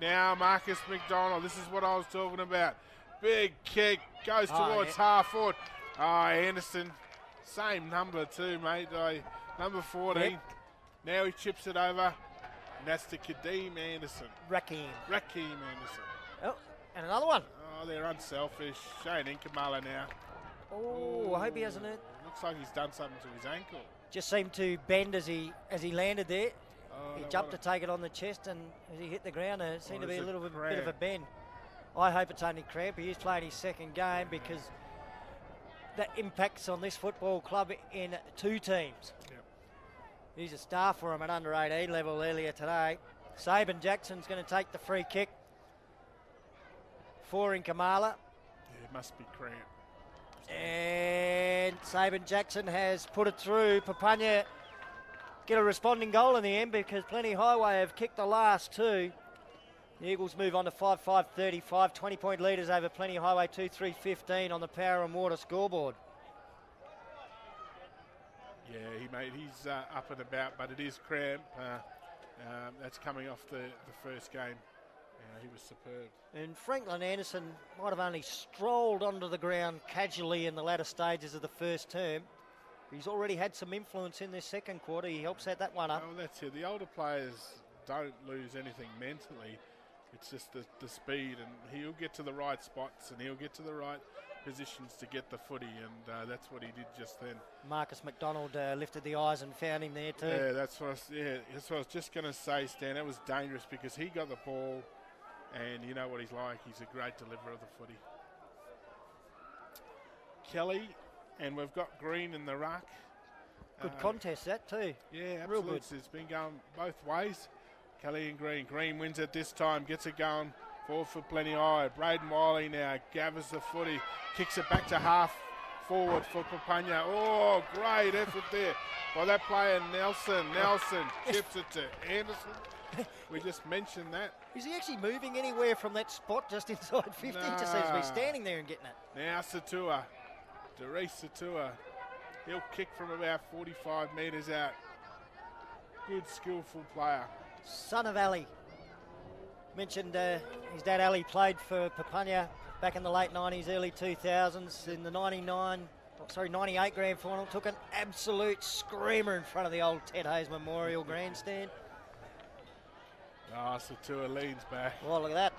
Now Marcus McDonald, this is what I was talking about. Big kick, goes towards half forward. Anderson, same number too, mate. Number 14. Yep. Now he chips it over. And that's to Kadeem Anderson. Rakeem. Anderson. Oh, and another one. Oh, they're unselfish. Shane Inkamala now. Oh, I hope he hasn't hurt. Looks like he's done something to his ankle. Just seemed to bend as he landed there. Oh, He jumped to take it on the chest, and as he hit the ground, it seemed to be a little bit of a cramp? bend. I hope it's only cramp. He is playing his second game because that impacts on this football club in 2 teams. Yep. He's a star for him at under 18 level earlier today. Saban Jackson's going to take the free kick for Inkamala. Yeah, it must be cramp. And Saban Jackson has put it through. Papunya get a responding goal in the end because Plenty Highway have kicked the last 2. The Eagles move on to 5-5-35, 20-point leaders over Plenty Highway 2-3-15 on the Power and Water scoreboard. Yeah, he's up and about, but it is cramp. That's coming off the first game. He was superb. And Franklin Anderson might have only strolled onto the ground casually in the latter stages of the first term. He's already had some influence in this second quarter. He helps set that one up. Oh, that's it. The older players don't lose anything mentally. It's just the speed, and he'll get to the right spots and he'll get to the right positions to get the footy, and that's what he did just then. Marcus McDonald lifted the eyes and found him there too. Yeah, that's what I was just going to say, Stan. That was dangerous because he got the ball, and you know what he's like. He's a great deliverer of the footy. Kelly, and we've got Green in the ruck. Good contest that too. Yeah, real absolutely. good. It's been going both ways. Kelly and Green. Green wins it this time, gets it going forward for Plenty High. Braden Wiley now gathers the footy, kicks it back to half forward for Papunya. Oh, great effort there by that player, Nelson. Nelson chips it to Anderson. We just mentioned that. Is he actually moving anywhere from that spot just inside 50? Just seems to be standing there and getting it. Now Satua, Darius Satua. He'll kick from about 45 metres out. Good, skillful player. Son of Ali. Mentioned his dad Ali played for Papunya back in the late 90s, early 2000s. In the 98 grand final, took an absolute screamer in front of the old Ted Hayes Memorial Grandstand. Oh, Satua leans back. Oh, look at that.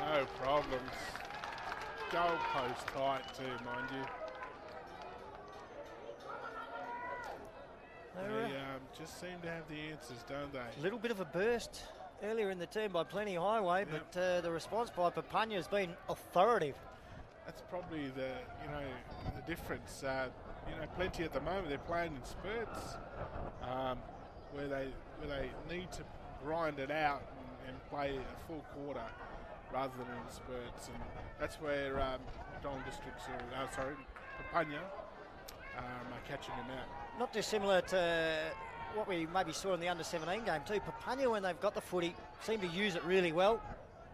No problems. Goal post tight too, mind you. They just seem to have the answers, don't they? A little bit of a burst earlier in the term by Plenty Highway, but the response by Papunya has been authoritative. That's probably the difference. Plenty at the moment they're playing in spurts, where they need to grind it out and play a full quarter rather than in spurts, and that's where Don Districts Papunya are catching them out. Not dissimilar to what we maybe saw in the under-17 game too. Papunya, when they've got the footy, seem to use it really well.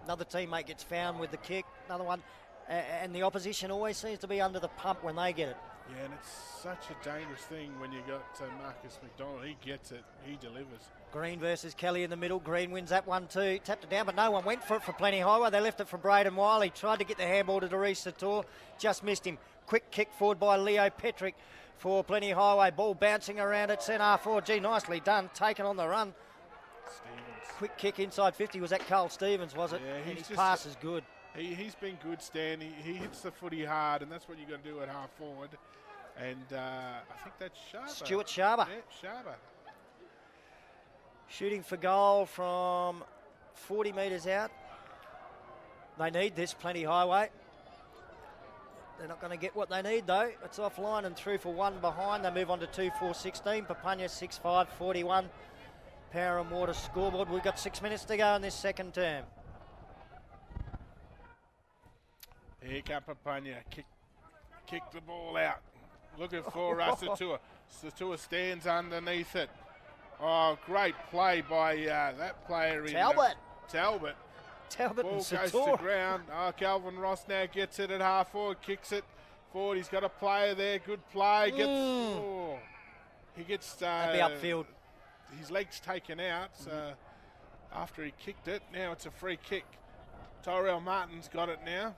Another teammate gets found with the kick, another one, and the opposition always seems to be under the pump when they get it. Yeah, and it's such a dangerous thing when you got Marcus McDonald. He gets it, he delivers. Green versus Kelly in the middle. Green wins that one too. Tapped it down, but no one went for it for Plenty Highway. They left it for Braden Wiley. Tried to get the handball to Darius Sator. Just missed him. Quick kick forward by Leo Petrick for Plenty Highway. Ball bouncing around at centre forward. Gee, nicely done. Taken on the run. Stevens. Quick kick inside 50. Was that Carl Stevens, was it? Yeah, and his pass is good. He's been good, Stan. He hits the footy hard, and that's what you're going to do at half forward. And I think that's Sharper. Stuart Sharper. Yeah, Sharper. Shooting for goal from 40 metres out. They need this, Plenty Highway. They're not going to get what they need, though. It's offline and through for one behind. They move on to 2-4-16. Papunya 6-5-41. Power and Water scoreboard. We've got 6 minutes to go in this second term. Here comes Papunya. Kick the ball out. Looking for Satua. Satua stands underneath it. Oh, great play by that player. Talbot. Talbot. Talbot Ball and goes Sator. to ground. Oh, Calvin Ross now gets it at half forward, kicks it forward. He's got a player there. Good play. He gets That'd be upfield. His legs taken out after he kicked it. Now it's a free kick. Tyrell Martin's got it now.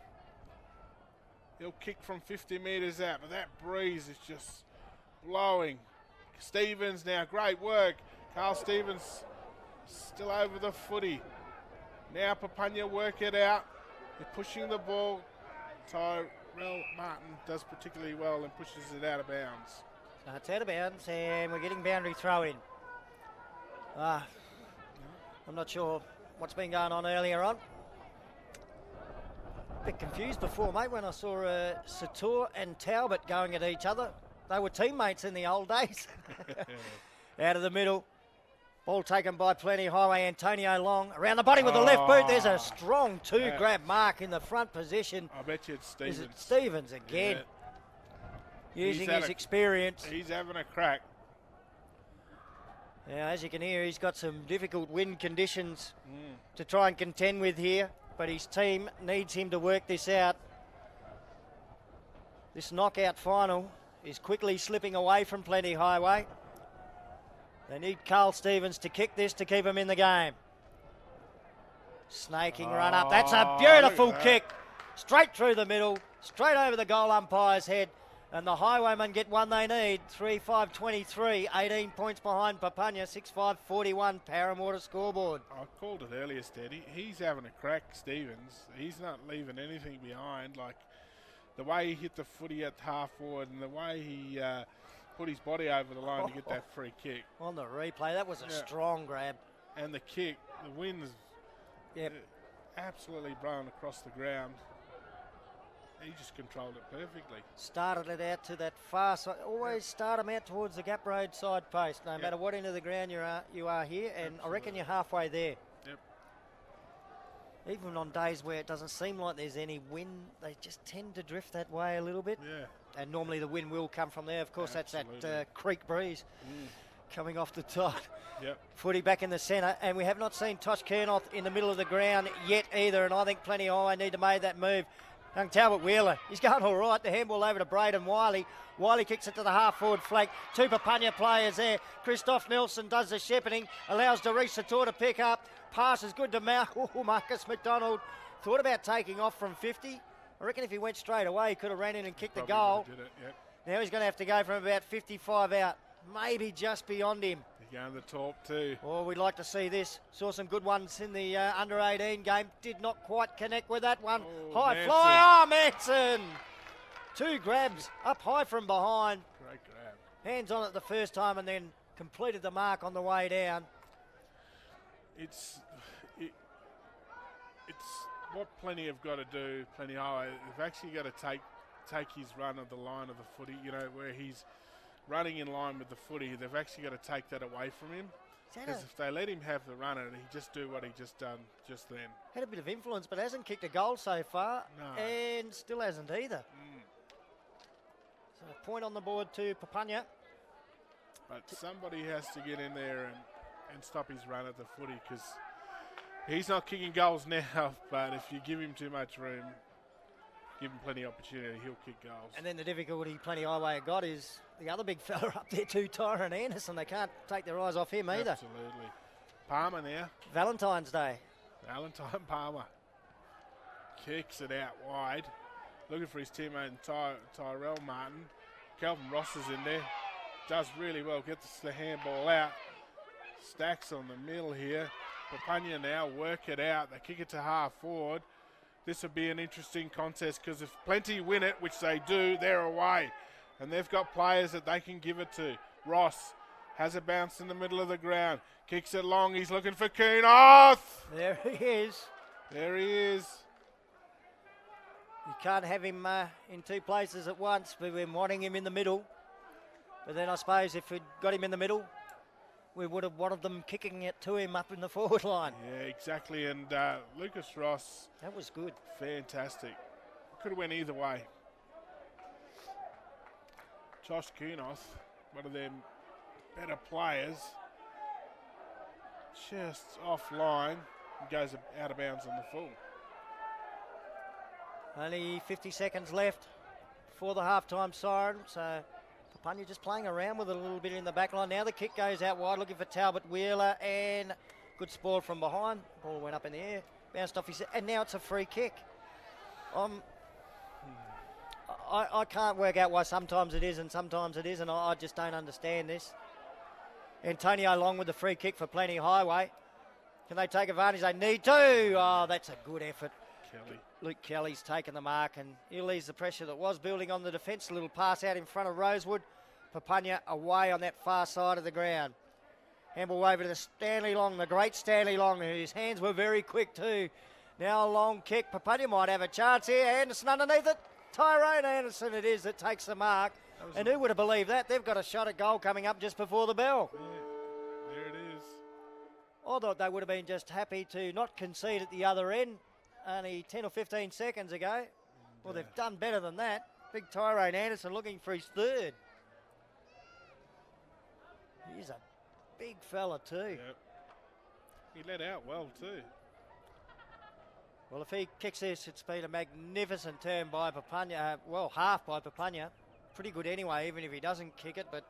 He'll kick from 50 metres out, but that breeze is just blowing. Stevens now, great work. Carl Stevens Still over the footy. Now Papunya work it out. They're pushing the ball. Tyrell Martin does particularly well and pushes it out of bounds. So it's out of bounds and we're getting boundary throw in. I'm not sure what's been going on earlier on. Bit confused before, mate, when I saw Sator and Talbot going at each other. They were teammates in the old days. Out of the middle. Ball taken by Plenty Highway. Antonio Long around the body with the left boot. There's a strong two-grab mark in the front position. I bet you it's Stevens. Is it Stevens again? Yeah. Using his experience. He's having a crack. Now, as you can hear, he's got some difficult wind conditions to try and contend with here, but his team needs him to work this out. This knockout final is quickly slipping away from Plenty Highway. They need Carl Stevens to kick this to keep him in the game. Snaking run up. That's a beautiful kick. Straight through the middle, straight over the goal umpire's head. And the Highwaymen get one they need. 3-5-23, 18 points behind Papunya, 6-5-41 Power and Water scoreboard. I called it earlier, Steady. He's having a crack, Stevens. He's not leaving anything behind. Like the way he hit the footy at half forward and the way he put his body over the line to get that free kick. On the replay, that was a strong grab. And the kick, the wind's absolutely blown across the ground. He just controlled it perfectly. Started it out to that far side. Always start them out towards the Gap Road side post, no matter what end of the ground you are here, and I reckon you're halfway there. Yep. Even on days where it doesn't seem like there's any wind, they just tend to drift that way a little bit. Yeah. And normally the wind will come from there. Of course, that's that creek breeze coming off the top. Yep. Footy back in the centre, and we have not seen Tosh Kernoth in the middle of the ground yet either, and I think Plenty Highway need to make that move. Young Talbot Wheeler, he's going all right. The handball over to Braden Wiley. Wiley kicks it to the half-forward flank. Two Papunya players there. Christoph Nelson does the shepherding, allows Darius Sator to pick up. Pass is good to Marcus McDonald. Thought about taking off from 50. I reckon if he went straight away, he could have ran in and kicked the goal. Did it, yep. Now he's going to have to go from about 55 out, maybe just beyond him. He's going to the top too. Oh, we'd like to see this. Saw some good ones in the under-18 game. Did not quite connect with that one. High Manson. fly. Oh, Manson. Two grabs up high from behind. Great grab. Hands on it the first time and then completed the mark on the way down. It's what Plenty have got to do. Plenty Highway, they've actually got to take his run of the line of the footy. You know, where he's running in line with the footy, they've actually got to take that away from him. Because if they let him have the run and he just do what he just done just then. Had a bit of influence, but hasn't kicked a goal so far. No. And still hasn't either. So a point on the board to Papunya. But somebody has to get in there and stop his run at the footy, because he's not kicking goals now, but if you give him too much room, give him plenty of opportunity, he'll kick goals. And then the difficulty Plenty Highway got is the other big fella up there too, Tyron Anderson. They can't take their eyes off him either. Absolutely. Palmer now. Valentine's Day. Valentine Palmer kicks it out wide. Looking for his teammate Tyrell Martin. Calvin Ross is in there. Does really well. Gets the handball out. Stacks on the middle here. Papunya now work it out. They kick it to half forward. This will be an interesting contest, because if Plenty win it, which they do, they're away. And they've got players that they can give it to. Ross has a bounce in the middle of the ground. Kicks it long. He's looking for Kernoth. There he is. There he is. You can't have him in two places at once. We've been wanting him in the middle. But then I suppose if we'd got him in the middle, we would have wanted them kicking it to him up in the forward line. Yeah, exactly. And Lucas Ross. That was good. Fantastic. Could have went either way. Josh Kernoth, one of them better players, just offline and goes out of bounds on the full. Only 50 seconds left before the halftime siren, so Papunya just playing around with it a little bit in the back line. Now the kick goes out wide, looking for Talbot Wheeler, and good spoil from behind. Ball went up in the air, bounced off his head, and now it's a free kick. I can't work out why sometimes it is and sometimes it isn't. I just don't understand this. Antonio Long with the free kick for Plenty Highway. Can they take advantage? They need to. Oh, that's a good effort. Kelly. Luke Kelly's taken the mark, and he'll ease the pressure that was building on the defence. A little pass out in front of Rosewood. Papunya away on that far side of the ground. Handball over to Stanley Long, the great Stanley Long, whose hands were very quick too. Now a long kick. Papunya might have a chance here. Anderson underneath it. Tyrone Anderson it is that takes the mark. And who would have believed that? They've got a shot at goal coming up just before the bell. Yeah, there it is. I thought they would have been just happy to not concede at the other end only 10 or 15 seconds ago. Well, they've done better than that. Big Tyrone Anderson looking for his third. He's a big fella too. Yep. He let out well too. Well, if he kicks this, it's been a magnificent turn by Papunya. Well, half by Papunya. Pretty good anyway, even if he doesn't kick it, but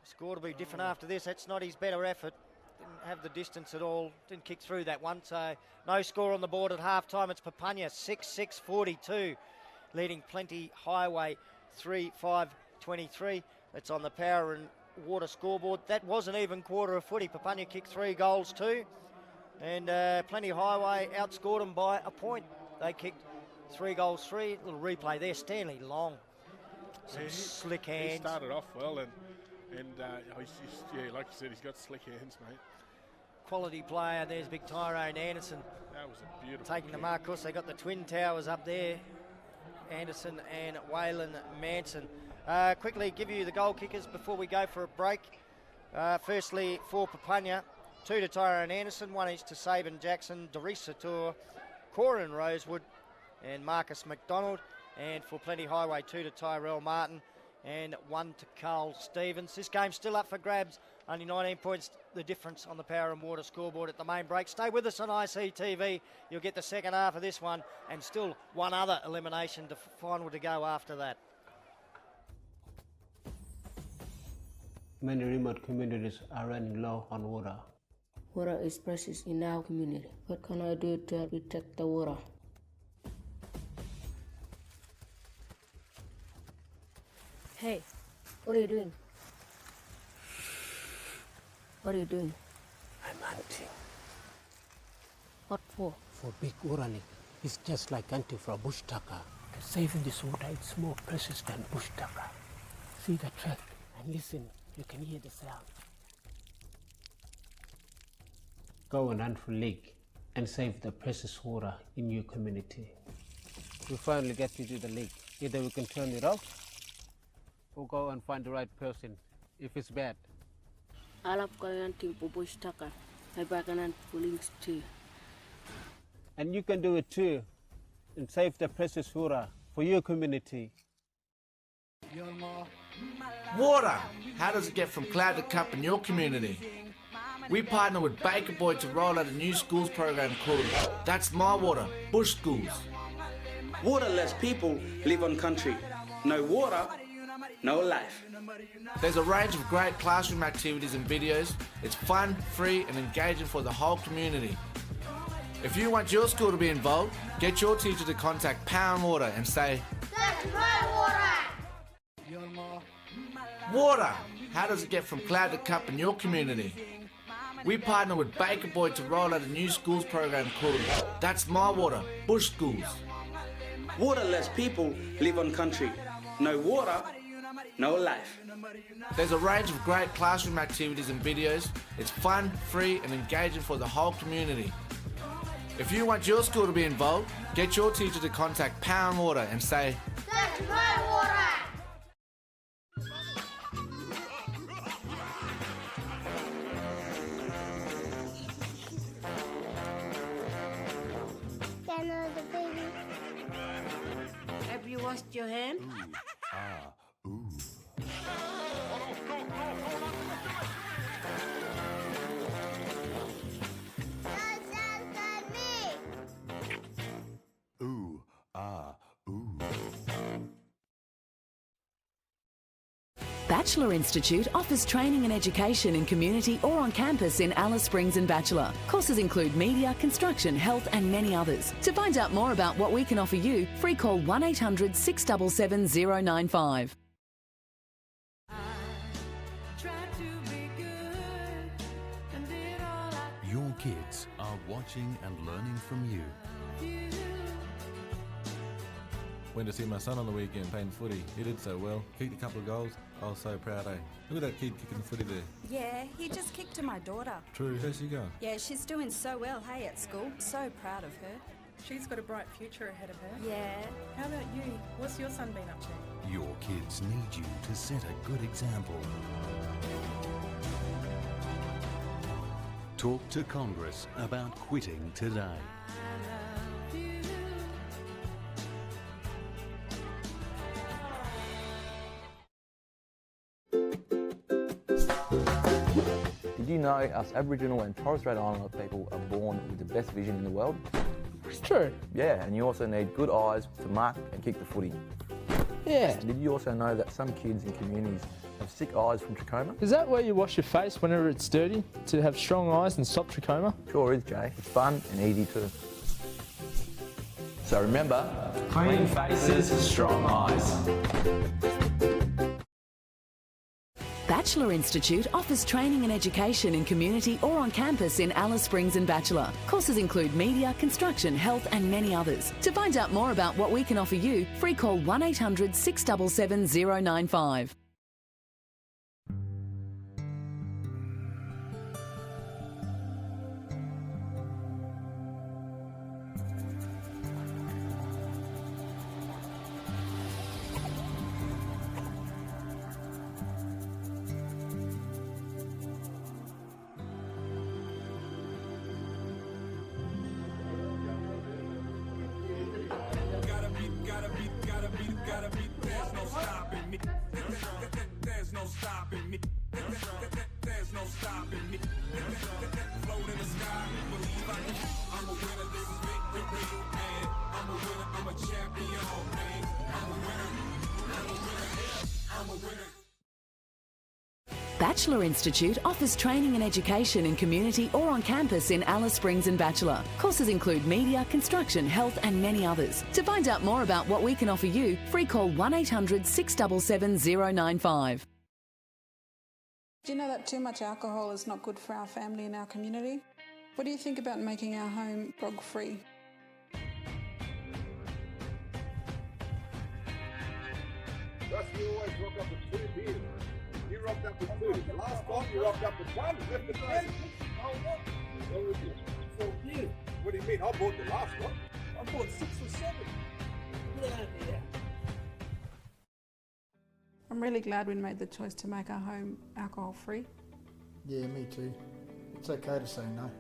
the score to be different after this. That's not his better effort. Didn't have the distance at all. Didn't kick through that one, so no score on the board at half-time. It's Papunya 6-6-42, leading Plenty Highway 3-5-23. That's on the Power and Water scoreboard. That was an even quarter of footy. Papunya kicked 3 goals too, and Plenty Highway outscored them by a point. They kicked 3 goals 3. Little replay there. Stanley Long, some slick hands. He started off well, and like you said, he's got slick hands, mate. Quality player. There's big Tyrone Anderson. That was a beautiful taking the kick. mark. Of course, they got the twin towers up there. Anderson and Waylon Manson. Quickly give you the goal kickers before we go for a break. Firstly, for Papunya, 2 to Tyrone Anderson, 1 each to Saban Jackson, Doris Sator, Corin Rosewood, and Marcus McDonald. And for Plenty Highway, 2 to Tyrell Martin and 1 to Carl Stevens. This game's still up for grabs. Only 19 points the difference on the Power and Water scoreboard at the main break. Stay with us on ICTV. You'll get the second half of this one and still one other elimination final to go after that. Many remote communities are running low on water. Water is precious in our community. What can I do to protect the water? Hey, what are you doing? What are you doing? I'm hunting. What for? For big water leak. It's just like hunting for a bush tucker. Saving this water is more precious than bush tucker. See the track and listen. You can hear the sound. Go and hunt for leak and save the precious water in your community. We finally get to do the leak. Either we can turn it off or go and find the right person if it's bad. Alap kalian tim bush tucker. May bakanan links too. And you can do it too and save the precious water for your community. Water! How does it get from cloud to cup in your community? We partner with Baker Boy to roll out a new schools program called That's My Water, Bush Schools. Waterless people live on country. No water, no life. There's a range of great classroom activities and videos. It's fun, free and engaging for the whole community. If you want your school to be involved, get your teacher to contact Power and Water and say, That's my water! Water! How does it get from cloud to cup in your community? We partner with Baker Boy to roll out a new schools program called That's My Water, Bush Schools. Waterless people live on country. No water, no life. There's a range of great classroom activities and videos. It's fun, free and engaging for the whole community. If you want your school to be involved, get your teacher to contact Power and Water and say, That's my water! The baby. Have you washed your hand? Bachelor Institute offers training and education in community or on campus in Alice Springs and Bachelor. Courses include media, construction, health and many others. To find out more about what we can offer you, free call 1800 677 095. watching and learning from you. Went to see my son on the weekend playing footy. He did so well. Kicked a couple of goals. I was so proud, eh? Look at that kid kicking footy there. Yeah, he just kicked to my daughter. True. How's she going? Yeah, she's doing so well, hey, at school. So proud of her. She's got a bright future ahead of her. Yeah. How about you? What's your son been up to? Your kids need you to set a good example. Talk to Congress about quitting today. Did you know us Aboriginal and Torres Strait Islander people are born with the best vision in the world? It's true. Yeah, and you also need good eyes to mark and kick the footy. Yeah. And did you also know that some kids in communities have sick eyes from trachoma? Is that where you wash your face whenever it's dirty to have strong eyes and stop trachoma? Sure is, Jay. It's fun and easy too. So remember, clean faces, strong eyes. Bachelor Institute offers training and education in community or on campus in Alice Springs and Bachelor. Courses include media, construction, health and many others. To find out more about what we can offer you, free call 1800 677 095. Bachelor Institute offers training and education in community or on campus in Alice Springs and Bachelor. Courses include media, construction, health and many others. To find out more about what we can offer you, free call 1800 677 095. Do you know that too much alcohol is not good for our family and our community? What do you think about making our home grog-free? Rusty always rock up with 2 beers. You rocked up with 2. The last time you rocked up with 1. Left with 10. Hold on. 4 beers. What do you mean? I bought the last one. I bought 6 or 7. Get out of here. I'm really glad we made the choice to make our home alcohol-free. Yeah, me too. It's okay to say no.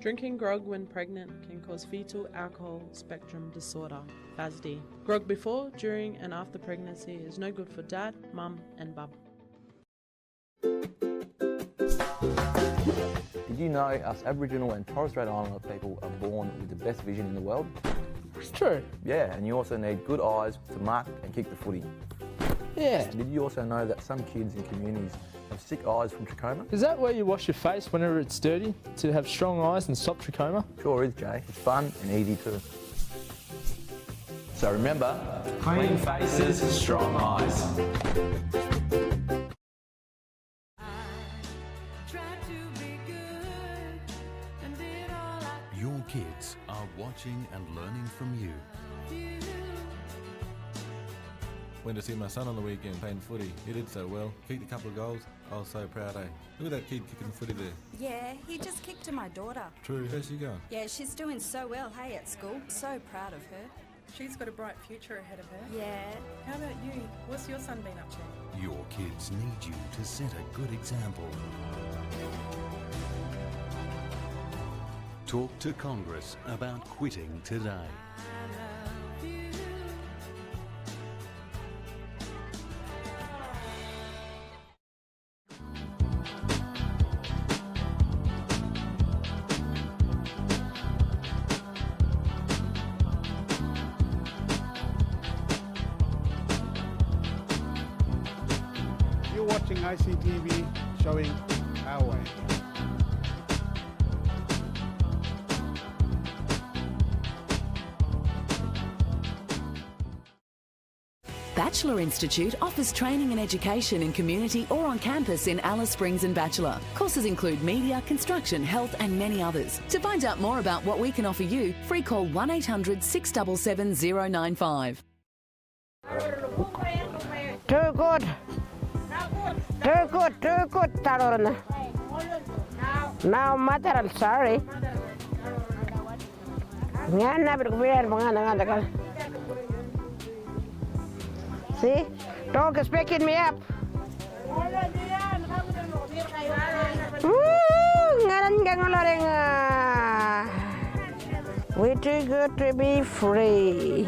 Drinking grog when pregnant can cause fetal alcohol spectrum disorder, FASD. Grog before, during and after pregnancy is no good for dad, mum and bub. Did you know us Aboriginal and Torres Strait Islander people are born with the best vision in the world? It's true. Yeah, and you also need good eyes to mark and kick the footy. Yeah. And did you also know that some kids in communities have sick eyes from trachoma? Is that where you wash your face whenever it's dirty to have strong eyes and stop trachoma? Sure is, Jay. It's fun and easy too. So remember, clean faces, strong eyes. Your kids are watching and learning from you. Went to see my son on the weekend playing footy. He did so well. Kicked a couple of goals. I was so proud, eh? Look at that kid kicking footy there. Yeah, he just kicked to my daughter. True. How's she going? Yeah, she's doing so well, hey, at school. So proud of her. She's got a bright future ahead of her. Yeah. How about you? What's your son been up to? Your kids need you to set a good example. Talk to Congress about quitting today. You're watching ICTV showing our way. Bachelor Institute offers training and education in community or on campus in Alice Springs and Bachelor. Courses include media, construction, health and many others. To find out more about what we can offer you, free call 1800 677 095. Too good. Too good, too good, Tarona. Now, material, sorry. See? Dog is picking me up. We're too good to be free.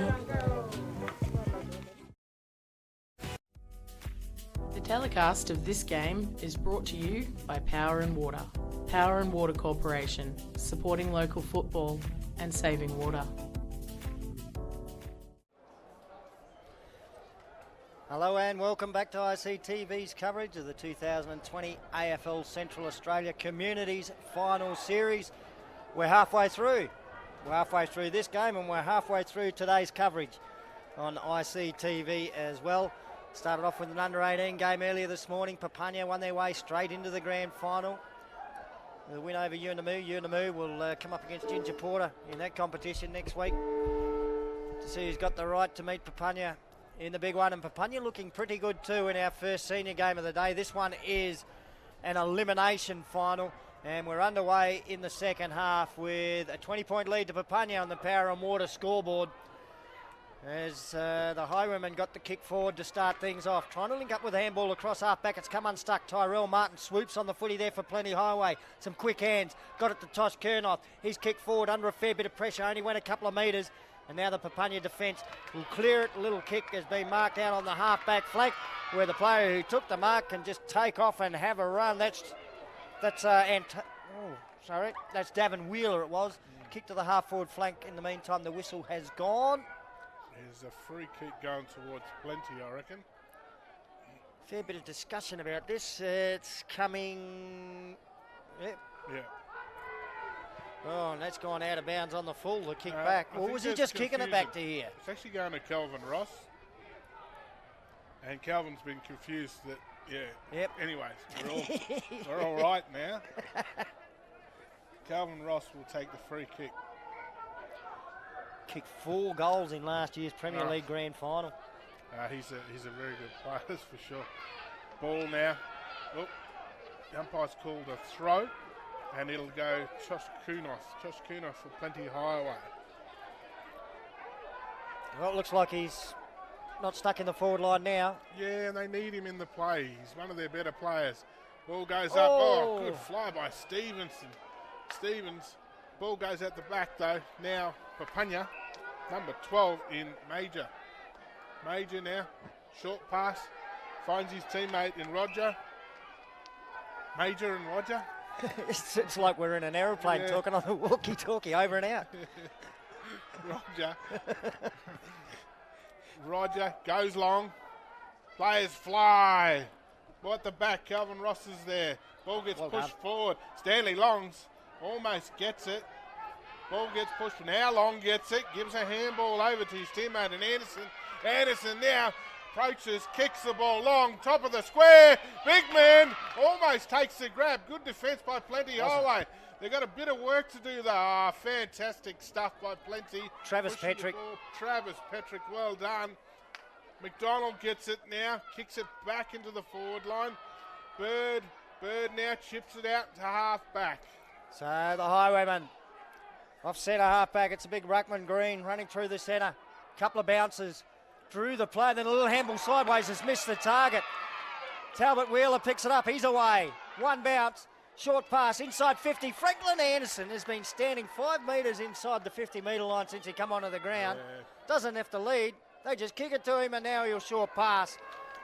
The telecast of this game is brought to you by Power and Water. Power and Water Corporation, supporting local football and saving water. Hello and welcome back to ICTV's coverage of the 2020 AFL Central Australia Communities Final Series. We're halfway through. We're halfway through this game and we're halfway through today's coverage on ICTV as well. Started off with an under-18 game earlier this morning. Papunya won their way straight into the grand final. The win over Unamu. Unamu will come up against Ginger Porter in that competition next week to see who's got the right to meet Papunya in the big one. And Papunya looking pretty good too in our first senior game of the day. This one is an elimination final and we're underway in the second half with a 20-point lead to Papunya on the Power and Water scoreboard as the Highwaymen got the kick forward to start things off. Trying to link up with a handball across half-back. It's come unstuck. Tyrell Martin swoops on the footy there for Plenty Highway. Some quick hands. Got it to Tosh Kernoth. He's kicked forward under a fair bit of pressure. Only went a couple of metres. And now the Papunya defence will clear it. A little kick has been marked out on the half-back flank where the player who took the mark can just take off and have a run. That's Davin Wheeler it was. Kick to the half-forward flank. In the meantime, the whistle has gone. There's a free kick going towards Plenty, I reckon. Fair bit of discussion about this. It's coming... Yeah. Oh, and that's gone out of bounds on the full, the kick back. Or was he just kicking it back to here? It's actually going to Kelvin Ross. And Kelvin's been confused that, Yep. Anyways, we're all right now. Kelvin Ross will take the free kick. Kicked 4 goals in last year's Premier League Grand Final. He's a very good player, that's for sure. Ball now. Oh, the umpire's called a throw. And it'll go Josh Kunos for Plenty Highway. Well, it looks like he's not stuck in the forward line now. Yeah, and they need him in the play. He's one of their better players. Ball goes up. Oh, good fly by Stevens. Ball goes at the back though. Now Papunya, number 12 in Major. Major now, short pass, finds his teammate in Roger. Major and Roger. It's like we're in an aeroplane talking on the walkie-talkie over and out. Roger goes long. Players fly. Ball at the back. Calvin Ross is there. Ball gets pushed forward. Stanley Longs almost gets it. Ball gets pushed. Now Long gets it. Gives a handball over to his teammate and Anderson. Anderson now approaches, kicks the ball long, top of the square. Big man almost takes the grab. Good defence by Plenty Highway. They've got a bit of work to do there. Fantastic stuff by Plenty. Travis Petrick, well done. McDonald gets it now, kicks it back into the forward line. Bird now chips it out to half back. So the Highwayman off centre half back. It's a big ruckman Green running through the centre. Couple of bounces. Drew the play, then a little handball sideways has missed the target. Talbot Wheeler picks it up, he's away. One bounce, short pass, inside 50. Franklin Anderson has been standing 5 metres inside the 50-metre line since he come onto the ground. Doesn't have to lead, they just kick it to him and now he'll short pass.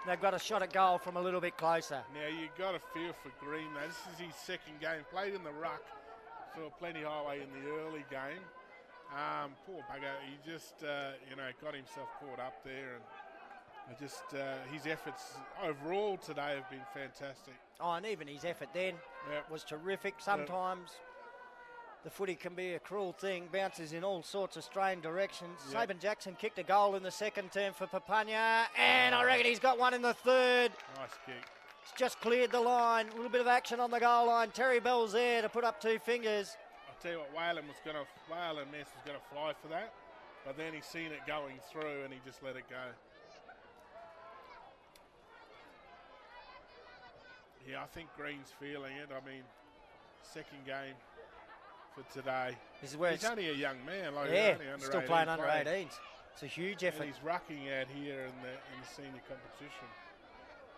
They've got a shot at goal from a little bit closer. Now you've got to feel for Green though. This is his second game, played in the ruck for Plenty Highway in the early game. Poor bugger, he just, got himself caught up there and his efforts overall today have been fantastic. Oh, and even his effort then was terrific. Sometimes The footy can be a cruel thing, bounces in all sorts of strange directions. Yep. Saban Jackson kicked a goal in the second term for Papunya, and I reckon he's got one in the third. Nice kick. It's just cleared the line. A little bit of action on the goal line. Terry Bell's there to put up 2 fingers. I'll tell you what, Whalen Mess was going to fly for that, but then he's seen it going through and he just let it go. Yeah, I think Green's feeling it. I mean, second game for today. This is where he's only a young man. Like yeah, only under still 18 playing under 18s. It's a huge effort. And he's rucking out here in the senior competition.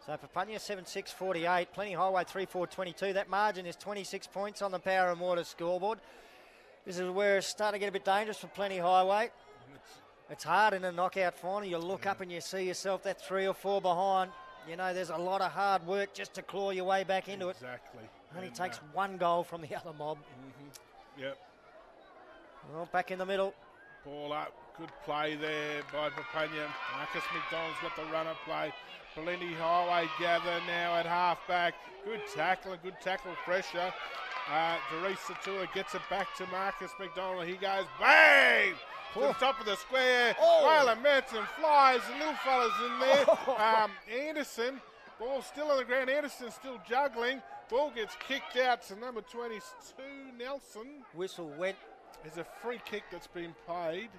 So Papunya 7-6-48, Plenty Highway 3-4-22. That margin is 26 points on the Power and Water scoreboard. This is where it's starting to get a bit dangerous for Plenty Highway. It's hard in a knockout final. You look up and you see yourself that 3 or 4 behind. You know, there's a lot of hard work just to claw your way back into it. Exactly. Only takes 1 goal from the other mob. Yep. Well, back in the middle. Ball up. Good play there by Papunya. Marcus McDonald's got the runner play. Plenty Highway gather now at half-back. Good tackle pressure. Darice Satua gets it back to Marcus McDonald. He goes bang to the top of the square. Waylon Manson flies. The little fella's in there. Anderson, ball still on the ground. Anderson still juggling. Ball gets kicked out to number 22, Nelson. Whistle went. There's a free kick that's been played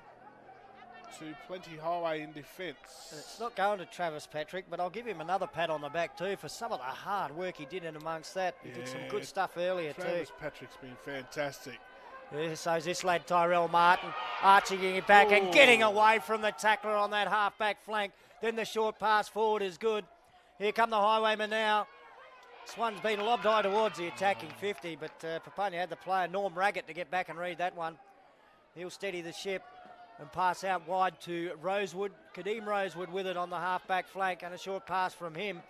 to Plenty Highway in defence. It's not going to Travis Patrick, but I'll give him another pat on the back too for some of the hard work he did in amongst that. He did some good stuff earlier Travis too. Patrick's been fantastic. Yeah, so this lad Tyrell Martin arching it back and getting away from the tackler on that half-back flank. Then the short pass forward is good. Here come the Highwaymen now. This one's been lobbed high towards the attacking 50, but Papunya had the player Norm Raggett to get back and read that one. He'll steady the ship and pass out wide to Rosewood. Kadeem Rosewood with it on the half-back flank, and a short pass from him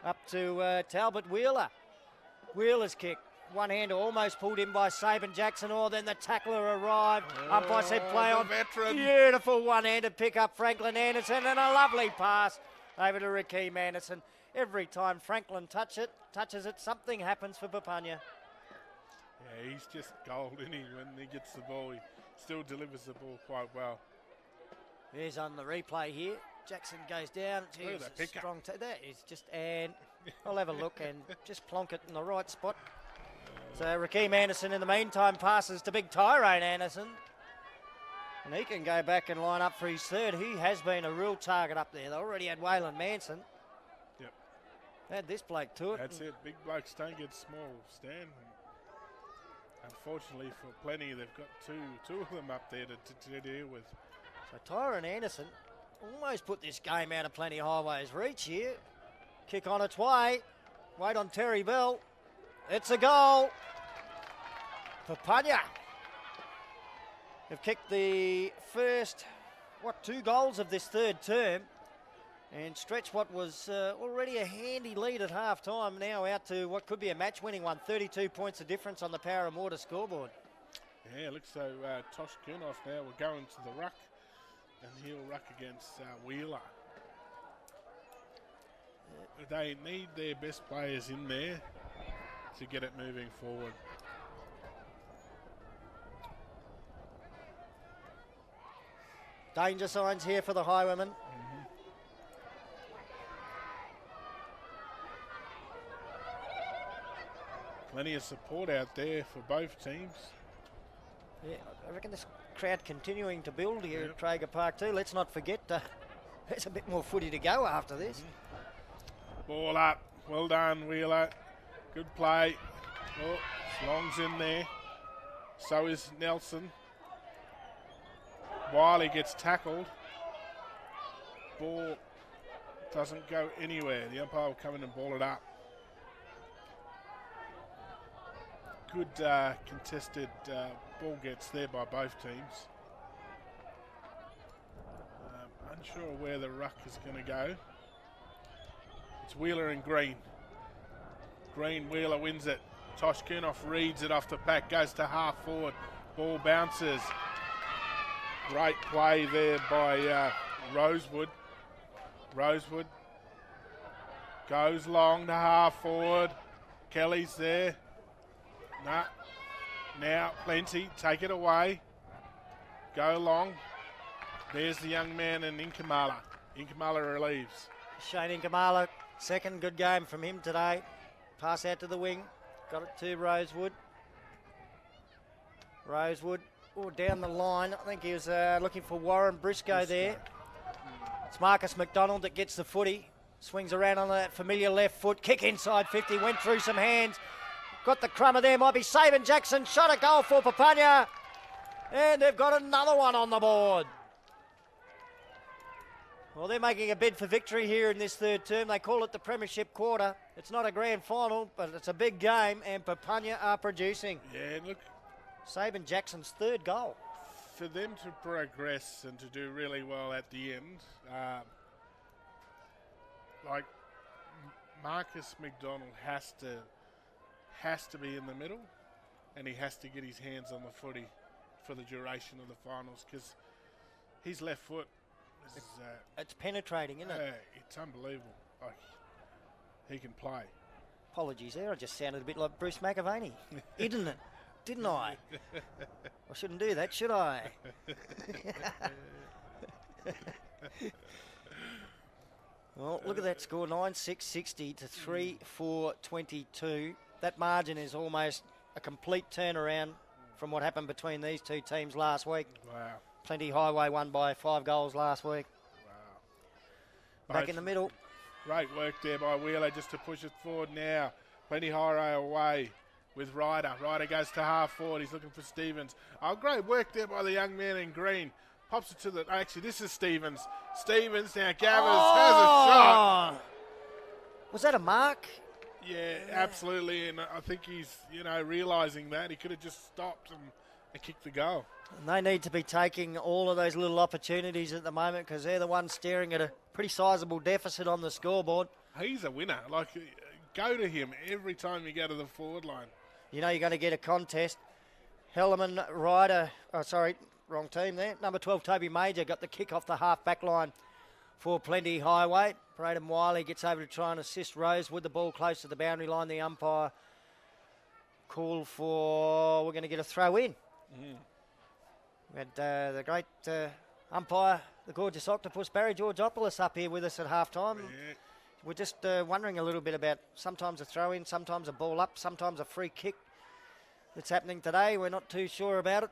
up to Talbot Wheeler. Wheeler's kick. One-hander almost pulled in by Saban Jackson, then the tackler arrived. Umpire said play on. Veteran. Beautiful one-handed pick up Franklin Anderson, and a lovely pass over to Rakeem Anderson. Every time Franklin touches it, something happens for Papunya. Yeah, he's just gold, isn't he? When he gets the ball, he still delivers the ball quite well. There's on the replay here. Jackson goes down. Look at that pick strong. That is just, and I'll have a look and just plonk it in the right spot. So Rakeem Anderson in the meantime passes to big Tyrone Anderson. And he can go back and line up for his third. He has been a real target up there. They already had Waylon Manson. Yep. Had this bloke to it. That's it. Big blokes don't get small, Stan. Unfortunately for Plenty, they've got two of them up there to deal with. So Tyrone Anderson almost put this game out of Plenty Highway's reach here. Kick on its way. Wait on Terry Bell. It's a goal. Papunya have kicked the first, 2 goals of this third term and stretched what was already a handy lead at half-time now out to what could be a match-winning one. 32 points of difference on the Power and Water scoreboard. Yeah, it looks so Tosh Kunoff now will go into the ruck and he'll ruck against Wheeler. They need their best players in there to get it moving forward. Danger signs here for the Highwaymen. Plenty of support out there for both teams. Yeah, I reckon this crowd continuing to build here at Traeger Park too. Let's not forget there's a bit more footy to go after this. Ball up. Well done, Wheeler. Good play. Oh, Long's in there. So is Nelson. Wiley gets tackled. Ball doesn't go anywhere. The umpire will come in and ball it up. Good contested ball gets there by both teams. Unsure where the ruck is going to go. It's Wheeler and Green. Green, Wheeler wins it. Tosh Kunoff reads it off the pack, goes to half forward. Ball bounces. Great play there by Rosewood. Rosewood goes long to half forward. Kelly's there. Nah. Now, Plenty, take it away. Go long. There's the young man in Inkamala. Inkamala relieves. Shane Inkamala, second good game from him today. Pass out to the wing. Got it to Rosewood. Rosewood, down the line. I think he was looking for Warren Briscoe there. It's Marcus McDonald that gets the footy. Swings around on that familiar left foot. Kick inside 50. Went through some hands. Got the crummer there. Might be Saban Jackson. Shot a goal for Papunya. And they've got another one on the board. Well, they're making a bid for victory here in this third term. They call it the Premiership Quarter. It's not a grand final, but it's a big game, and Papunya are producing. Yeah, look. Saban Jackson's third goal. For them to progress and to do really well at the end, like Marcus McDonald has to be in the middle, and he has to get his hands on the footy for the duration of the finals, because his left foot is it's penetrating, isn't it? Yeah, it's unbelievable. Like, he can play. Apologies there, I just sounded a bit like Bruce McAvaney, didn't it? Didn't I? I shouldn't do that, should I? Well, look at that score, 9-6-60 to 3-4-22. That margin is almost a complete turnaround from what happened between these two teams last week. Wow. Plenty Highway won by 5 goals last week. Wow. Back in the middle. Great work there by Wheeler just to push it forward now. Plenty Highway away with Ryder. Ryder goes to half forward. He's looking for Stevens. Oh, great work there by the young man in green. Pops it to the... Actually, this is Stevens. Stevens now. Gathers has a shot. Was that a mark? Yeah, absolutely. And I think he's, realising that. He could have just stopped and kicked the goal. And they need to be taking all of those little opportunities at the moment, because they're the ones staring at a pretty sizable deficit on the scoreboard. He's a winner. Like, go to him every time you go to the forward line. You know you're going to get a contest. Hellerman Ryder, wrong team there. Number 12, Toby Major, got the kick off the half-back line for Plenty Highway. Braden Wiley gets over to try and assist Rosewood. The ball close to the boundary line. The umpire called for, we're going to get a throw in. We had the great umpire, the gorgeous octopus, Barry Georgopoulos, up here with us at halftime. Yeah. We're just wondering a little bit about sometimes a throw in, sometimes a ball up, sometimes a free kick that's happening today. We're not too sure about it.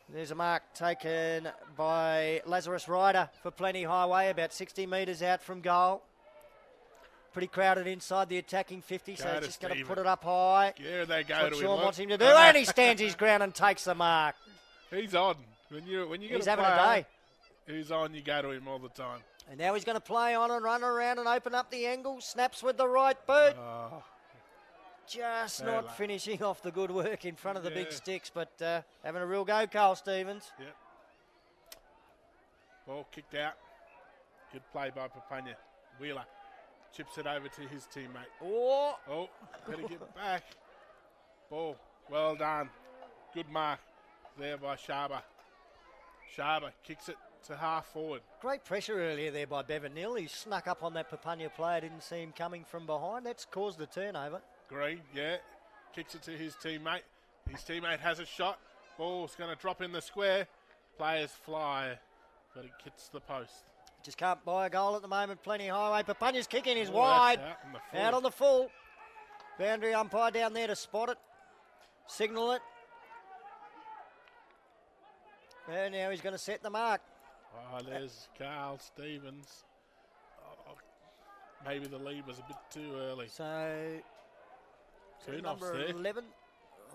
There's a mark taken by Lazarus Ryder for Plenty Highway, about 60 metres out from goal. Pretty crowded inside the attacking 50, so he's just going to put it up high. Yeah, they go That's to what him. Sean wants him to do, and he stands his ground and takes the mark. He's on. When you He's get a having a player day. who's on, you go to him all the time. And now he's going to play on and run around and open up the angle. Snaps with the right boot. Oh, Just bad not luck. finishing off the good work in front of the big Yeah. sticks, but having a real go, Carl Stevens. Yep. Ball kicked out. Good play by Papunya. Wheeler chips it over to his teammate. Oh, better get back. Ball, well done. Good mark there by Sharber. Sharber kicks it to half forward. great pressure earlier there by Bevan Neal. He snuck up on that Papunya player, didn't see him coming from behind. That's caused the turnover. Green, yeah. Kicks it to his teammate. His teammate has a shot. Ball's going to drop in the square. Players fly, but it hits the post. Just can't buy a goal at the moment. Plenty Highway. Papunya's kicking is Oh, wide. that's out on the full. Out on the full. Boundary umpire down there to spot it. Signal it. And now he's going to set the mark. Oh, there's Carl Stevens. Oh, maybe the lead was a bit too early. So, Kurnoff's number there. 11.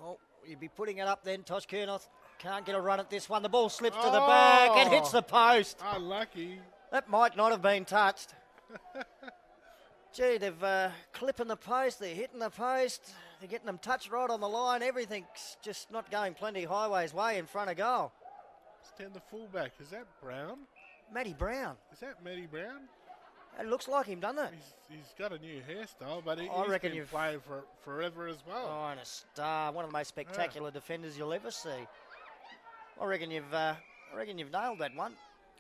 Oh, you'd be putting it up then. Tosh Kurnoff can't get a run at this one. The ball slips to the back and hits the post. Unlucky. That might not have been touched. Gee, they've clipping the post. They're hitting the post. They're getting them touched right on the line. Everything's just not going Plenty Highway's way in front of goal. Stand the fullback. Is that Brown? Matty Brown. Is that Matty Brown? It looks like him, doesn't it? He's got a new hairstyle, but I he's reckon been you've- playing for forever as well. Oh, and a star. One of the most spectacular defenders you'll ever see. I reckon you've nailed that one.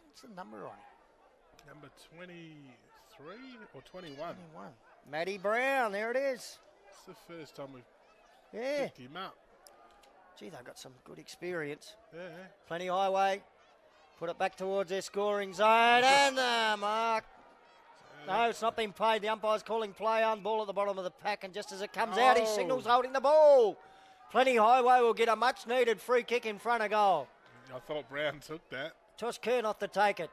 What's the number on it? Number 23 or 21? 21. Matty Brown, there it is. It's the first time we've Yeah. picked him up. Gee, they've got some good experience. Yeah. Plenty highway. Put it back towards their scoring zone. And the mark. No, it's not been played. The umpire's calling play on. Ball at the bottom of the pack. And just as it comes out, he signals holding the ball. Plenty highway will get a much-needed free kick in front of goal. I thought Brown took that. Tosh Kernoth to take it.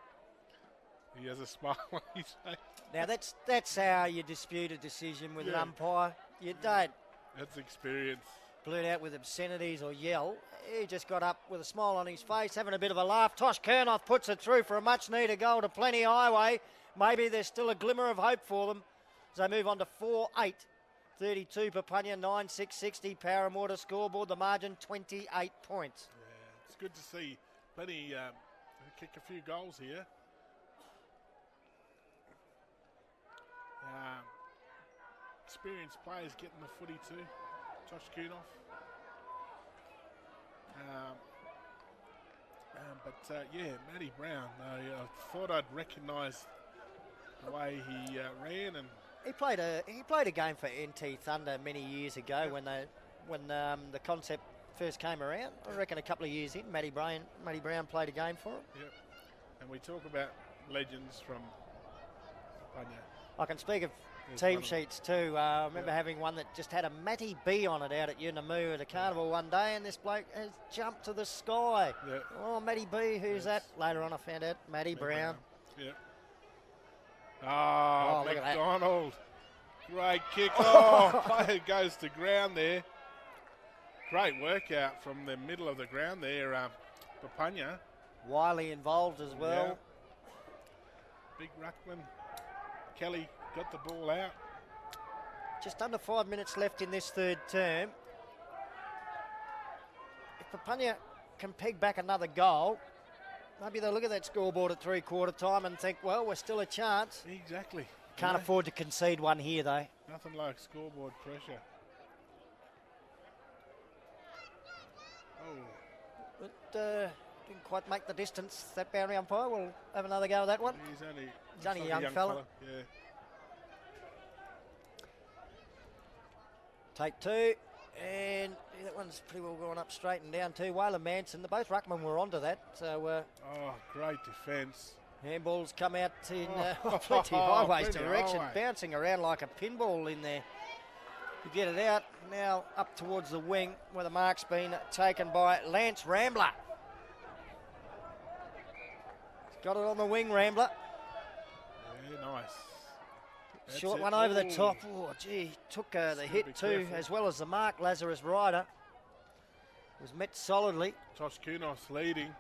He has a smile when he takes. Now, that's how you dispute a decision with an umpire. You don't That's experience. blurt out with obscenities or yell. He just got up with a smile on his face, having a bit of a laugh. Tosh Kernoth puts it through for a much-needed goal to Plenty Highway. Maybe there's still a glimmer of hope for them as they move on to 4-8. 32 Papunya, 9-6-60. Power and Water scoreboard. The margin 28 points. Yeah, it's good to see Plenty kick a few goals here. Experienced players getting the footy too. Tosh Kernoth. Matty Brown. I thought I'd recognise the way he ran, and He played a game for NT Thunder many years ago when the concept first came around. I reckon a couple of years in, Matty Brown played a game for him. Yep. And we talk about legends from Papunya. I can speak of There's team one of sheets too. I remember having one that just had a Matty B on it out at Yunamu at a carnival one day, and this bloke has jumped to the sky. Yep. Oh, Matty B, who's that? Later on I found out, Matty Brown. Yep. Oh, look at that. McDonald. Great kick. Oh, player goes to ground there. Great workout from the middle of the ground there, Papunya. Wiley involved as well. Yeah. Big ruckman. Kelly got the ball out. Just under 5 minutes left in this third term. If Papunya can peg back another goal, maybe they'll look at that scoreboard at three-quarter time and think, well, we're still a chance. Exactly. Can't afford to concede one here, though. Nothing like scoreboard pressure. Oh. But didn't quite make the distance, that boundary umpire. We'll have another go at that one. He's only a young fella. Yeah. Take two. And that one's pretty well gone up straight and down too. Waylon Manson, both ruckmen were onto that. So, great defence. Handballs come out in Plenty Highway's Plenty direction, Highway. bouncing around like a pinball in there. To get it out, now up towards the wing where the mark's been taken by Lance Rambler. He's got it on the wing, Rambler. Yeah, nice. That's Short it. one over the Ooh. top. Oh, gee, took the Still hit be too, careful. as well as the mark. Lazarus Ryder was met solidly. Tosh Kernoth leading.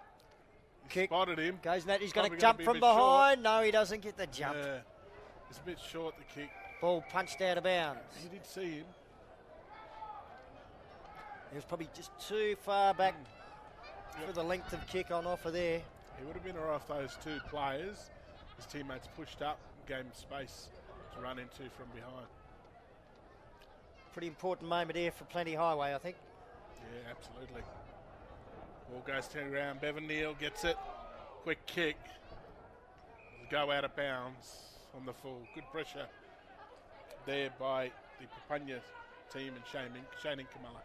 He Kick. spotted him. Goes net, he's going to Probably jump be a from bit short. behind. No, he doesn't get the jump. Yeah. It's a bit short, the kick. Ball punched out of bounds. He did see him. He was probably just too far back for the length of kick on offer there. He would have been off those two players. His teammates pushed up and gave him space to run into from behind. Pretty important moment here for Plenty Highway, I think. Yeah, absolutely. Ball goes turned around. Bevan Neal gets it. Quick kick. Go out of bounds on the full. Good pressure there by the Papunya team and Shane Kamala.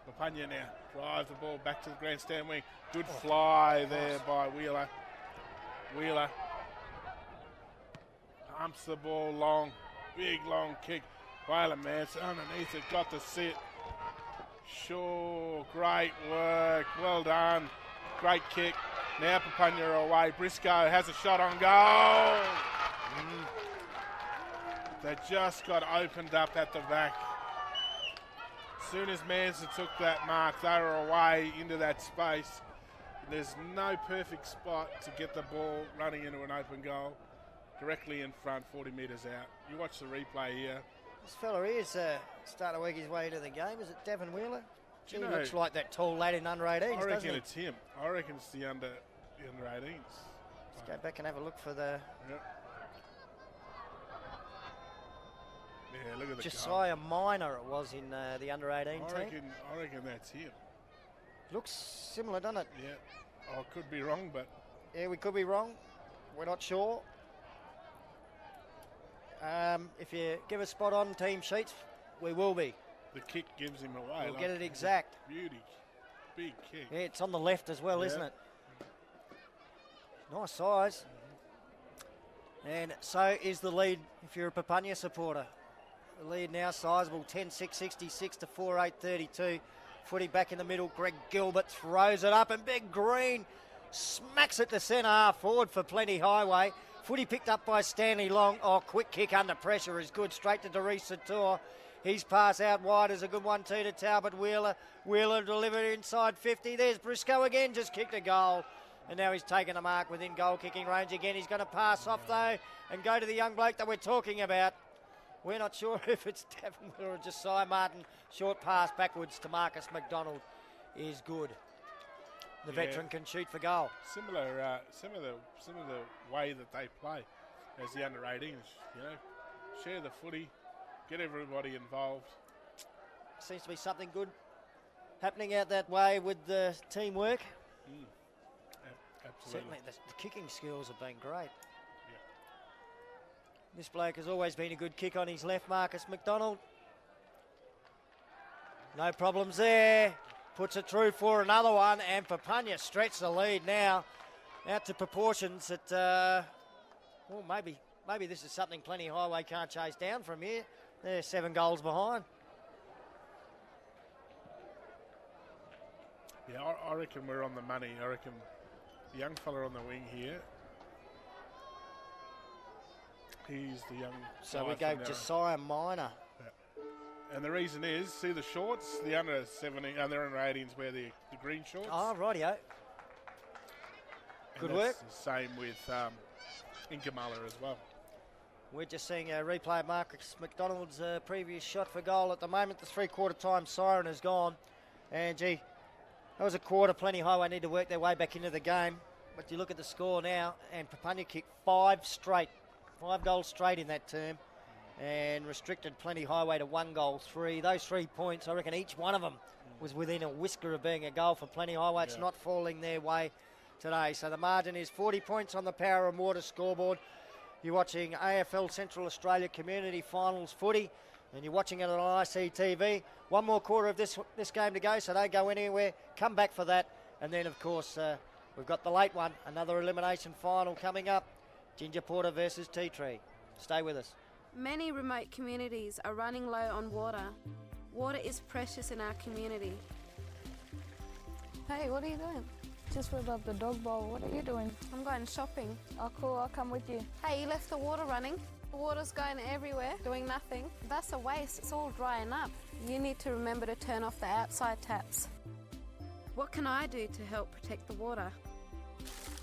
Papunya now drives the ball back to the grandstand wing. Good fly there by Wheeler. Wheeler pumps the ball long. Big long kick. Waylon Manson underneath it. Got to sit. Sure, great work. Well done. Great kick. Now Papunya are away. Briscoe has a shot on goal. They just got opened up at the back. As soon as Manson took that mark, they were away into that space. There's no perfect spot to get the ball running into an open goal. Directly in front, 40 metres out. You watch the replay here. This fella here is starting to work his way into the game. Is it Devon Wheeler? Gee, You he know, looks like that tall lad in under 18s, I doesn't reckon he? it's him. I reckon it's the under 18s. Let's go back and have a look for the Yeah, look at the goal. Josiah Minor it was in the under 18 team. I reckon that's him. Looks similar, doesn't it? Yeah. I could be wrong, but Yeah, we could be wrong. We're not sure. If you give us spot on team sheets, we will be. The kick gives him away. We'll get it exact. Beauty. Big kick. Yeah, it's on the left as well, isn't it? Nice size. And so is the lead if you're a Papunya supporter. The lead now sizable, 10-6-66 to 4-8-32. Footy back in the middle. Greg Gilbert throws it up and Big Green smacks it to centre half forward for Plenty Highway. Footy picked up by Stanley Long. Oh, quick kick under pressure is good. Straight to Derice Sator. His pass out wide is a good one too to Talbot Wheeler. Wheeler delivered inside 50. There's Briscoe again, just kicked a goal. And now he's taken a mark within goal kicking range again. He's going to pass off though and go to the young bloke that we're talking about. We're not sure if it's Davin Wheeler or Josiah Martin. Short pass backwards to Marcus McDonald is good. The veteran can shoot for goal. Similar way that they play as the under-18s. You know, share the footy, get everybody involved. Seems to be something good happening out that way with the teamwork. Absolutely. Certainly, the kicking skills have been great. This bloke has always been a good kick on his left, Marcus McDonald. No problems there. Puts it through for another one, and Papunya stretch the lead now out to proportions that, well, maybe this is something Plenty Highway can't chase down from here. They're 7 goals behind. Yeah, I reckon we're on the money. I reckon the young fella on the wing here, he's the young. So we go Josiah Minor. And the reason is, see the shorts, the under 17, under 18s wear the green shorts. Oh, rightio. Good work. The same with Inkamala as well. We're just seeing a replay of Marcus McDonald's previous shot for goal. At the moment, the 3/4 time siren has gone. And gee, that was a quarter. Plenty Highway need to work their way back into the game. But you look at the score now, and Papunya kicked 5 goals straight in that term. And restricted Plenty Highway to 1 goal, 3. Those 3 points, I reckon each one of them was within a whisker of being a goal for Plenty Highway. It's not falling their way today. So the margin is 40 points on the Power and Water scoreboard. You're watching AFL Central Australia Community Finals footy, and you're watching it on ICTV. 1 more quarter of this game to go, so don't go anywhere. Come back for that. And then, of course, we've got the late one, another elimination final coming up. Ginger Porter versus Tea Tree. Stay with us. Many remote communities are running low on water. Water is precious in our community. Hey, what are you doing? Just filled up the dog bowl. What are you doing? I'm going shopping. Oh, cool. I'll come with you. Hey, you left the water running. The water's going everywhere, doing nothing. That's a waste. It's all drying up. You need to remember to turn off the outside taps. What can I do to help protect the water?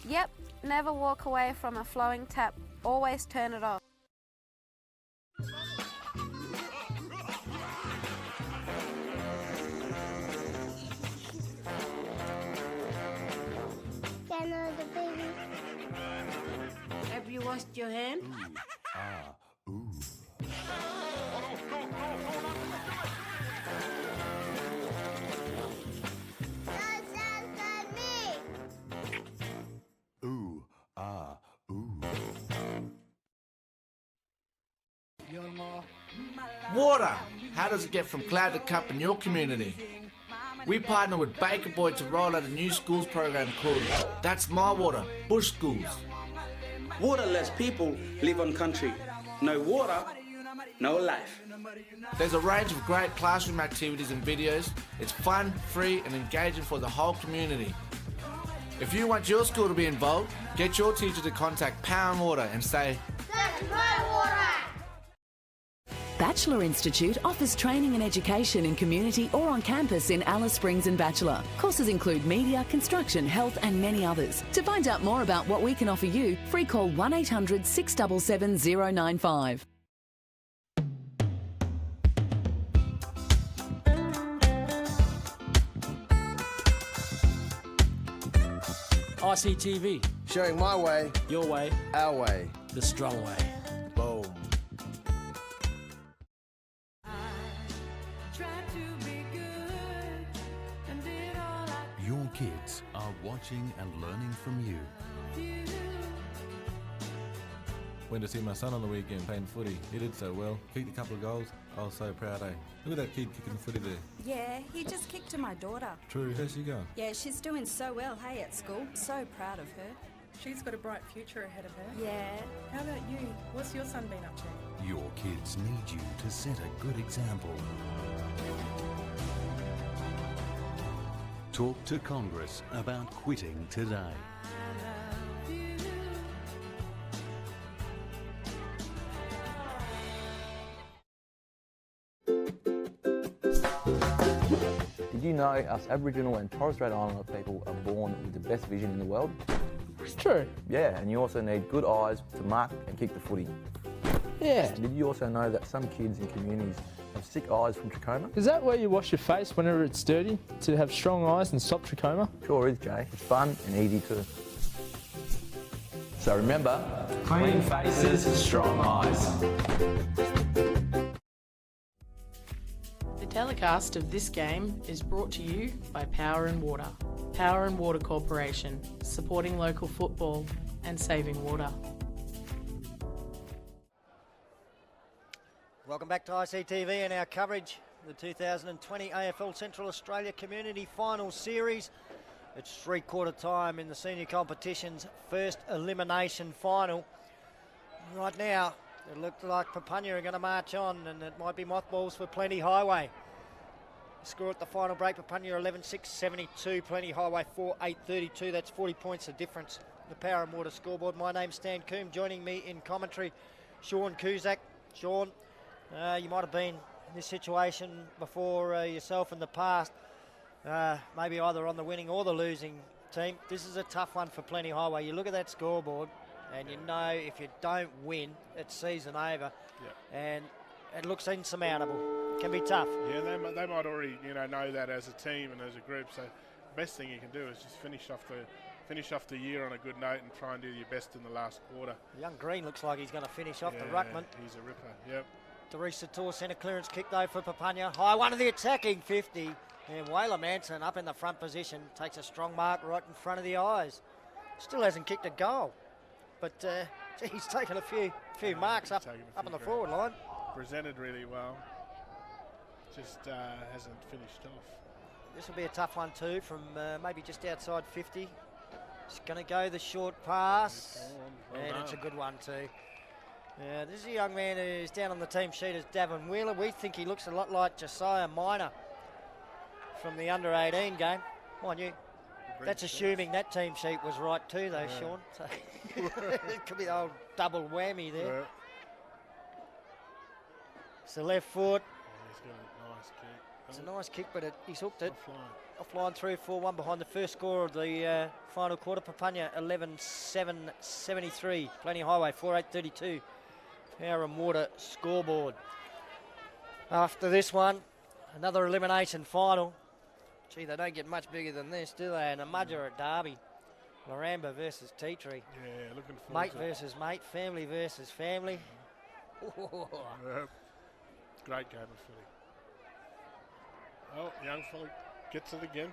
Yep, never walk away from a flowing tap. Always turn it off. The baby. Have you washed your hand? Water! How does it get from cloud to cup in your community? We partner with Baker Boy to roll out a new schools program called That's My Water, Bush Schools. Waterless people live on country. No water, no life. There's a range of great classroom activities and videos. It's fun, free and engaging for the whole community. If you want your school to be involved, get your teacher to contact Power and Water and say, That's my water! Bachelor Institute offers training and education in community or on campus in Alice Springs and Bachelor. Courses include media, construction, health and many others. To find out more about what we can offer you, free call 1800 677 095. ICTV. Showing my way. Your way. Our way. The strong way. Boom. Your kids are watching and learning from you. Went to see my son on the weekend playing footy. He did so well. Kicked a couple of goals. I was so proud, eh? Look at that kid kicking footy there. Yeah, he just kicked to my daughter. True, how's she going? Yeah, she's doing so well, hey, at school. So proud of her. She's got a bright future ahead of her. Yeah. How about you? What's your son been up to? Your kids need you to set a good example. Talk to Congress about quitting today. Did you know us Aboriginal and Torres Strait Islander people are born with the best vision in the world? It's true. Yeah, and you also need good eyes to mark and kick the footy. Yeah. Did you also know that some kids in communities have sick eyes from trachoma? Is that where you wash your face whenever it's dirty to have strong eyes and stop trachoma? Sure is, Jay. It's fun and easy too. So remember, Clean faces, strong eyes. The telecast of this game is brought to you by Power and Water. Power and Water Corporation, supporting local football and saving water. Welcome back to ICTV and our coverage of the 2020 AFL Central Australia Community Final Series. It's three-quarter time in the senior competition's first elimination final. Right now, it looks like Papunya are going to march on, and it might be mothballs for Plenty Highway. Score at the final break, Papunya 11-6-72, Plenty Highway 4-8-32. That's 40 points of difference. The Power and Water scoreboard. My name's Stan Coombe. Joining me in commentary, Sean Cusack. Sean, you might have been in this situation before yourself in the past. Maybe either on the winning or the losing team. This is a tough one for Plenty Highway. You look at that scoreboard and you know if you don't win, it's season over. And it looks insurmountable. It can be tough. Yeah, they might already know that as a team and as a group. So the best thing you can do is just finish off the year on a good note and try and do your best in the last quarter. Young Green looks like he's going to finish off the ruckman. He's a ripper, yep. Teresa Tor, centre clearance kick though for Papunya. High one of the attacking 50. And Wayla Manson up in the front position takes a strong mark right in front of the eyes. Still hasn't kicked a goal. But he's taken a few marks up on the forward line. Presented really well. Just hasn't finished off. This will be a tough one too from maybe just outside 50. It's going to go the short pass. And it's a good one too. This is a young man who's down on the team sheet as Davin Wheeler. We think he looks a lot like Josiah Minor from the under-18 game. Mind you, that's assuming that team sheet was right too though, Sean. So it could be the old double whammy there. Yeah. It's the left foot. He's got a nice kick. It's a nice kick, but he's hooked it. Offline through 4-1 behind the first score of the final quarter. Papunya 11-7-73. Plenty Highway 4-8-32. Power and Water scoreboard. After this one, another elimination final. Gee, they don't get much bigger than this, do they? And a Mudger at Derby. Laramba versus Tea Tree. Yeah, looking forward Mate to versus mate, family versus family. Yep. Great game of footy. Oh, young fella gets it again.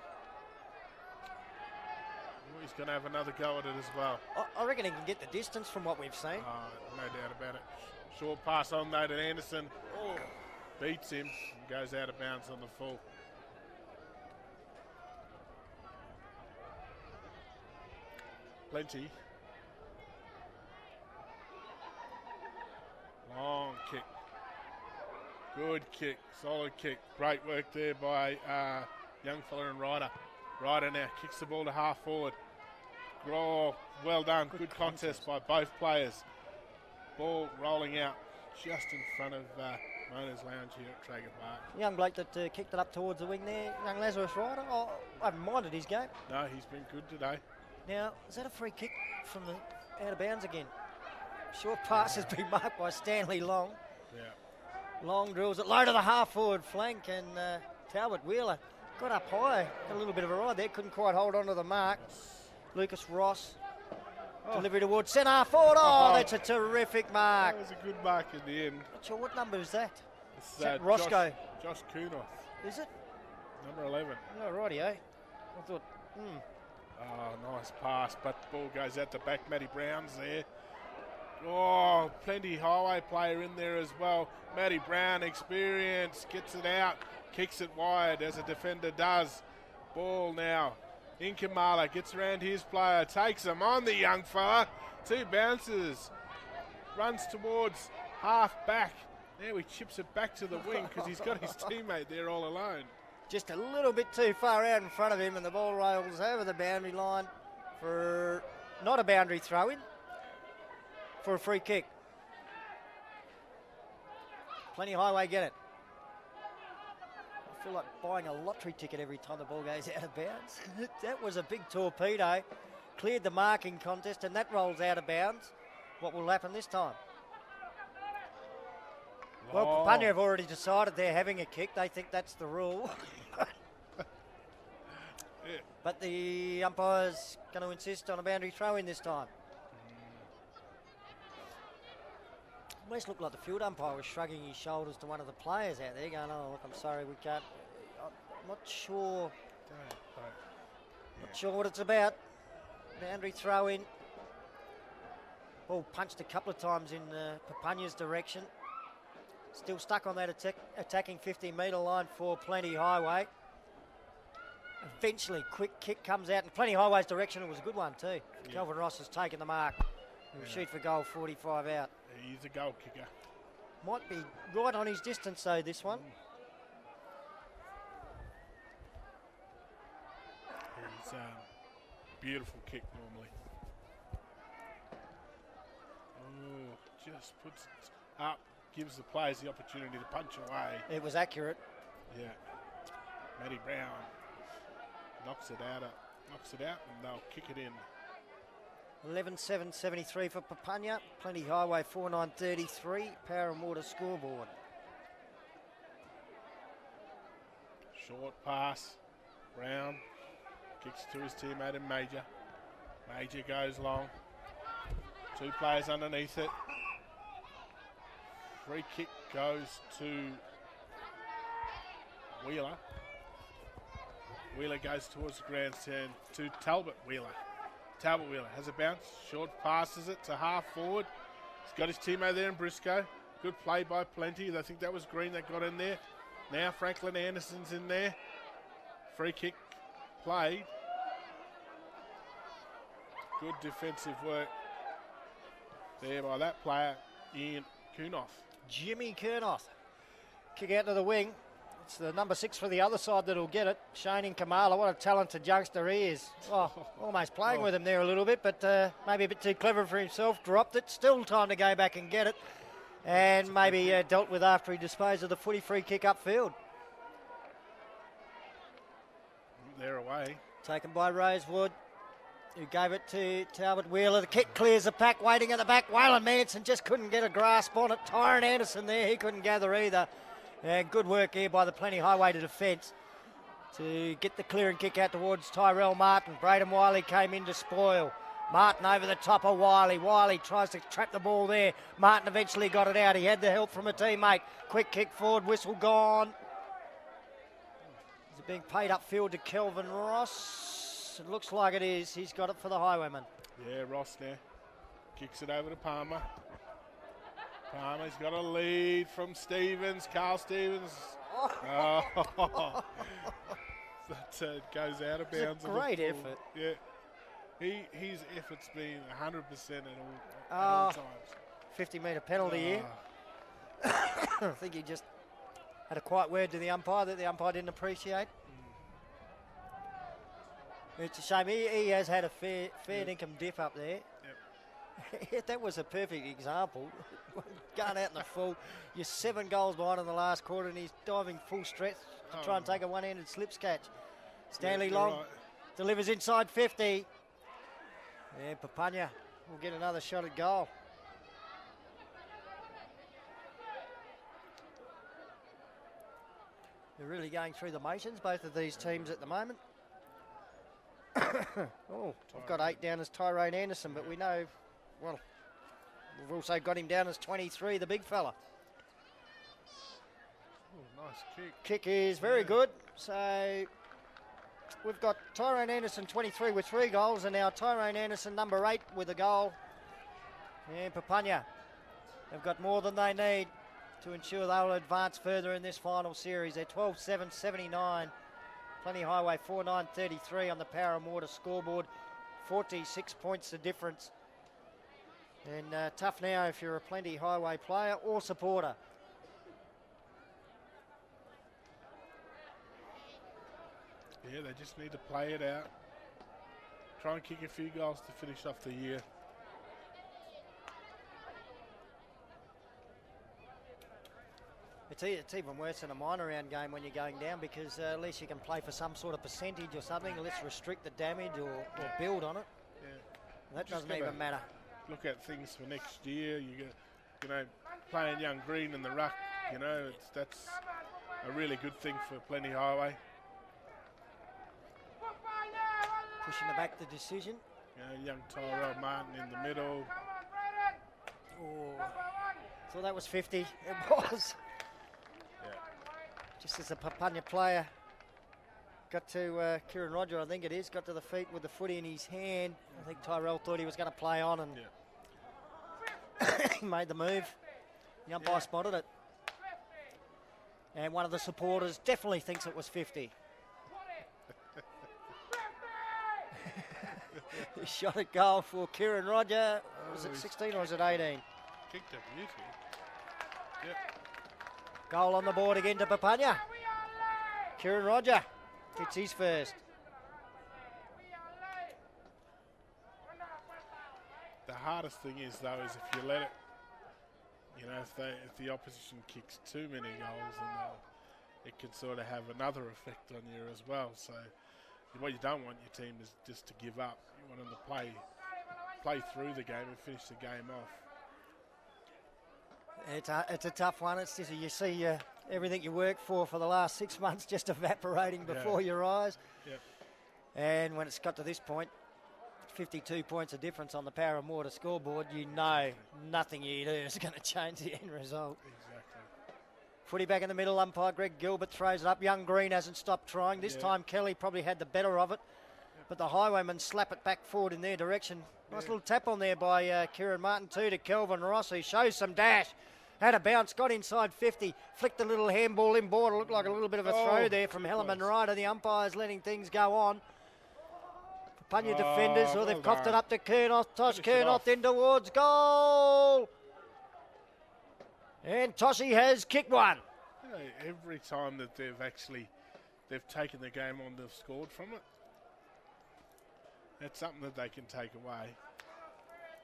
Oh, he's going to have another go at it as well. I reckon he can get the distance from what we've seen. No doubt about it. Short pass on though to Anderson. Oh, beats him and goes out of bounds on the full. Plenty. Long kick. Good kick. Solid kick. Great work there by young fella and Ryder. Ryder now kicks the ball to half forward. Oh, well done. Good contest by both players. Ball rolling out just in front of Mona's Lounge here at Traeger Park. Young bloke that kicked it up towards the wing there, young Lazarus Ryder. Oh, I haven't minded his game. No, he's been good today. Now, is that a free kick from the out of bounds again? Short pass has been marked by Stanley Long. Yeah. Long drills it low to the half forward flank, and Talbot Wheeler got up high. Got a little bit of a ride there, couldn't quite hold on to the mark. Lucas Ross. Delivery towards centre half forward. Oh, that's a terrific mark. That was a good mark in the end. Not sure what number is that. It's Is that Roscoe? Josh Kunoth. Is it? Number 11. Oh, righty, I thought, Oh, nice pass, but the ball goes out the back. Matty Brown's there. Oh, plenty highway player in there as well. Matty Brown, experience, gets it out, kicks it wide as a defender does. Ball now. Inkamala gets around his player, takes him on the young fella. 2 bounces. Runs towards half back. Now he chips it back to the wing because he's got his teammate there all alone. Just a little bit too far out in front of him, and the ball rolls over the boundary line for not a boundary throw-in, for a free kick. Plenty highway get it. I feel like buying a lottery ticket every time the ball goes out of bounds. That was a big torpedo. Cleared the marking contest, and that rolls out of bounds. What will happen this time? Well, Papunya have already decided they're having a kick. They think that's the rule. Yeah. But the umpire's going to insist on a boundary throw-in this time. Almost looked like the field umpire was shrugging his shoulders to one of the players out there, going, "Oh, look, I'm sorry, we can't." I'm not sure. Not sure what it's about. Boundary throw-in. Ball punched a couple of times in Papunya's direction. Still stuck on that attacking 50-metre line for Plenty Highway. Eventually, quick kick comes out, and Plenty Highway's direction, it was a good one too. Yeah. Kelvin Ross has taken the mark. He'll shoot for goal, 45 out. He's a goal kicker. Might be right on his distance though, this one. He's beautiful kick normally. Oh, just puts it up, gives the players the opportunity to punch away. It was accurate. Yeah. Matty Brown knocks it out, and they'll kick it in. 11-7-73 for Papunya. Plenty Highway 4-9-33. Power and Water scoreboard. Short pass. Brown kicks to his teammate in Major. Major goes long. 2 players underneath it. Free kick goes to Wheeler. Wheeler goes towards the grandstand to Talbot Wheeler. Talbot Wheeler has a bounce, short passes it to half forward. He's got his teammate there in Briscoe. Good play by Plenty. I think that was Green that got in there. Now Franklin Anderson's in there. Free kick played. Good defensive work there by that player, Ian Kunoff. Jimmy Kurnoth. Kick out to the wing. It's the number 6 for the other side that'll get it. Shane Kamala, what a talented youngster he is. Oh, almost playing with him there a little bit, but maybe a bit too clever for himself. Dropped it. Still time to go back and get it. And maybe dealt with after he disposed of the footy. Free kick upfield. They're away. Taken by Rosewood, who gave it to Talbot Wheeler. The kick clears the pack, waiting at the back. Waylon Manson just couldn't get a grasp on it. Tyron Anderson there, he couldn't gather either. And good work here by the Plenty Highway to defence to get the clearing kick out towards Tyrell Martin. Braden Wiley came in to spoil. Martin over the top of Wiley. Wiley tries to trap the ball there. Martin eventually got it out. He had the help from a teammate. Quick kick forward, whistle gone. Is it being paid upfield to Kelvin Ross? It looks like it is. He's got it for the Highwayman. Yeah, Ross now kicks it over to Palmer. Palmer's got a lead from Stevens. Carl Stevens. Oh. That goes out of bounds. It's a great effort. Yeah. His effort's been 100% at all times. 50-metre penalty here. I think he just had a quiet word to the umpire that the umpire didn't appreciate. It's a shame. He has had a fair income dip up there. Yep. That was a perfect example. Going out in the full. You're 7 goals behind in the last quarter, and he's diving full stretch to try and take a one-handed slips catch. Stanley Long delivers inside 50. Yeah, Papunya will get another shot at goal. They're really going through the motions, both of these teams at the moment. I've got 8 down as Tyrone Anderson, but we know, well, we've also got him down as 23, the big fella. Oh, nice kick. Kick is very good. So we've got Tyrone Anderson 23 with 3 goals, and now Tyrone Anderson number 8 with a goal And Papunya have got more than they need to ensure they'll advance further in this final series. They're 12-7-79. Plenty Highway 4-9-33 on the Power and Water scoreboard. 46 points the difference. And tough now if you're a Plenty Highway player or supporter. Yeah, they just need to play it out. Try and kick a few goals to finish off the year. It's even worse than a minor round game when you're going down, because at least you can play for some sort of percentage or something. Let's restrict the damage or build on it. Yeah. That Just doesn't even matter. Look at things for next year. Playing young green in the ruck, that's a really good thing for Plenty Highway. Pushing the back the decision. Young Tyrell Martin in the middle. Oh, thought that was 50. It was. Yeah. Just as the Papunya player got to Kieran Roger, I think it is, got to the feet with the footy in his hand. I think Tyrell thought he was going to play on and he made the move. The umpire spotted it. And one of the supporters definitely thinks it was 50. He shot a goal for Kieran Roger. Was it 16 or was it 18? Kicked a beauty. Yep. Goal on the board again to Papunya. Kieran Roger gets his first. The hardest thing is, though, is if you let it, if the opposition kicks too many goals, then it can sort of have another effect on you as well. So what you don't want your team is just to give up. You want them to play through the game and finish the game off. It's a tough one. It's just you see everything you worked for the last 6 months just evaporating before your eyes. Yep. And when it's got to this point, 52 points of difference on the Power and Water scoreboard, you know nothing you do is going to change the end result. Exactly. Footy back in the middle, umpire Greg Gilbert throws it up. Young Green hasn't stopped trying. This time Kelly probably had the better of it, but the Highwaymen slap it back forward in their direction. Nice little tap on there by Kieran Martin too to Kelvin Ross, who shows some dash. Had a bounce, got inside 50, flicked a little handball in border. Looked like a little bit of a throw there from Hellerman Ryder. The umpire's letting things go on. Papunya defenders, they've coughed it up to Kernoth. Tosh Kernoth in towards goal. And Toshy has kicked one. Every time that they've taken the game on, they've scored from it. That's something that they can take away.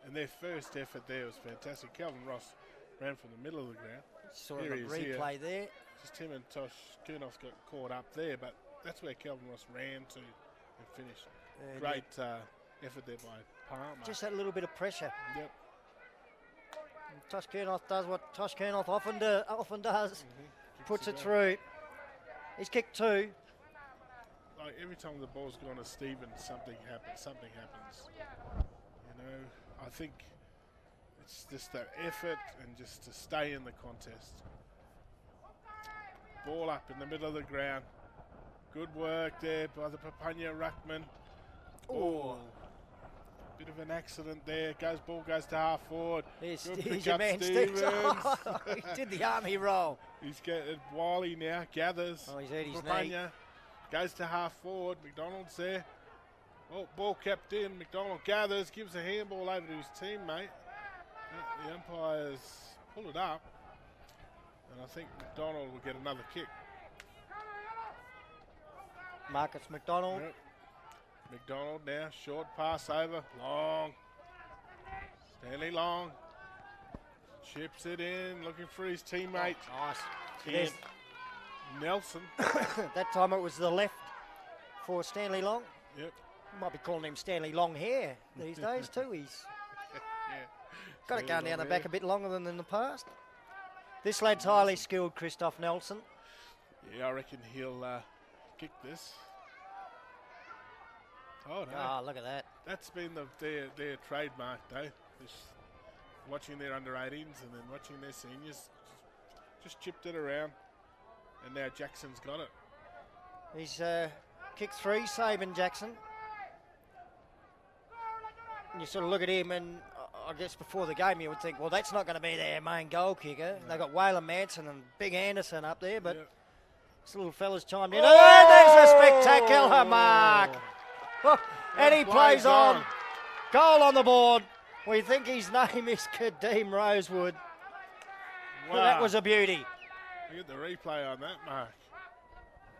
And their first effort there was fantastic. Kelvin Ross ran from the middle of the ground. Sort of a replay there. Just him and Tosh Kernoth got caught up there, but that's where Kelvin Ross ran to and finished. Great effort there by Palmer. Just had a little bit of pressure. Yep. And Tosh Kernoth does what Tosh Kernoth often does. Puts it through. He's kicked two. Like every time the ball's gone to Stevens, something happens. I think it's just that effort and just to stay in the contest. Ball up in the middle of the ground. Good work there by the Papunya ruckman. Oh, bit of an accident there. Ball goes to half forward. Here's your man Stevens. He did the army roll. He's getting Wiley now. Gathers. Oh, he's hurt his Papunya knee. Goes to half forward. McDonald's there. Oh, ball kept in. McDonald gathers. Gives a handball over to his teammate. The umpires pull it up. And I think McDonald will get another kick. Marcus McDonald. Yep. McDonald now, short pass over, Long. Stanley Long chips it in, looking for his teammate. Oh, nice. Nelson. That time it was the left for Stanley Long. Yep. Might be calling him Stanley Long Hair these days too. He's got it going down the back a bit longer than in the past. This lad's highly skilled, Christoph Nelson. Yeah, I reckon he'll kick this. Oh, no. Oh, look at that. That's been their trademark, though. Just watching their under-18s and then watching their seniors. Just chipped it around. And now Jackson's got it. He's kicked three, Saban Jackson. And you sort of look at him and I guess before the game you would think, well, that's not going to be their main goal kicker. They've got Waylon Manson and Big Anderson up there, but this little fella's chimed in. Oh, there's a spectacular mark. Oh, and he plays on. Goal on the board. We think his name is Kadeem Rosewood. Wow. Well, that was a beauty. Look at the replay on that, Mark.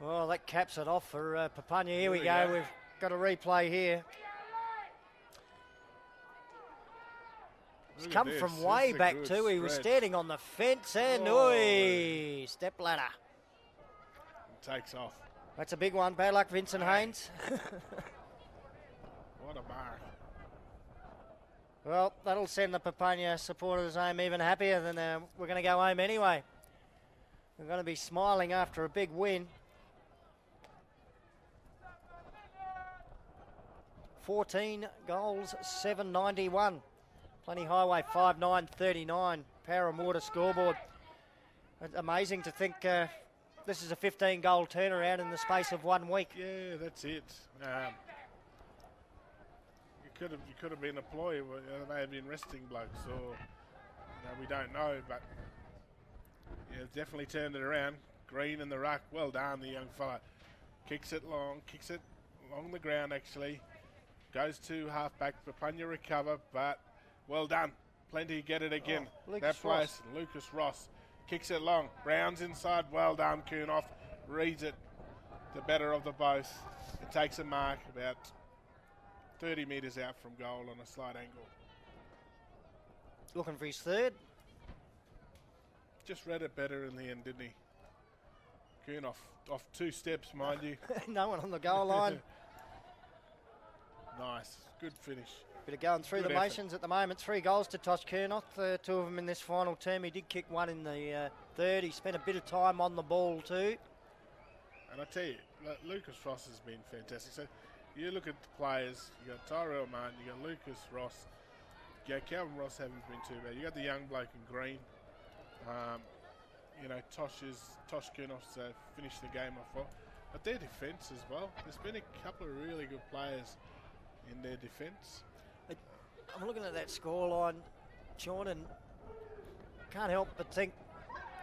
Well, that caps it off for Papunya. Here we go. We've got a replay here. He's come from way back too. He was standing on the fence and step ladder. Takes off. That's a big one. Bad luck, Vincent Haynes. What a mark. Well, that'll send the Papunya supporters home even happier than we're going to go home anyway. We're going to be smiling after a big win. 14 goals, 791. Plenty Highway 5-9-39. Power and Water scoreboard. It's amazing to think this is a 15-goal turnaround in the space of 1 week. Yeah, that's it. You could have been a ploy. They may have been resting blokes, or we don't know. But yeah, definitely turned it around. Green in the ruck. Well done, the young fella. Kicks it along the ground actually. Goes to half-back. Papunya recover, but well done. Plenty to get it again. That place, Lucas Ross. Kicks it long. Brown's inside. Well done, Kunoff. Reads it. The better of the both. It takes a mark about 30 metres out from goal on a slight angle. Looking for his third. Just read it better in the end, didn't he? Kunoff off 2 steps, mind you. No one on the goal line. Nice. Good finish. Bit of going through the motions at the moment. 3 goals to Tosh Kurnoth, 2 of them in this final term. He did kick 1 in the third. He spent a bit of time on the ball too. And I tell you, Lucas Ross has been fantastic. So you look at the players, you got Tyrell Martin, you got Lucas Ross, you got Calvin Ross haven't been too bad. You got the young bloke in green. Tosh Kurnoth's finished the game off well. But their defence as well. There's been a couple of really good players in their defence. I'm looking at that scoreline, Sean, and can't help but think,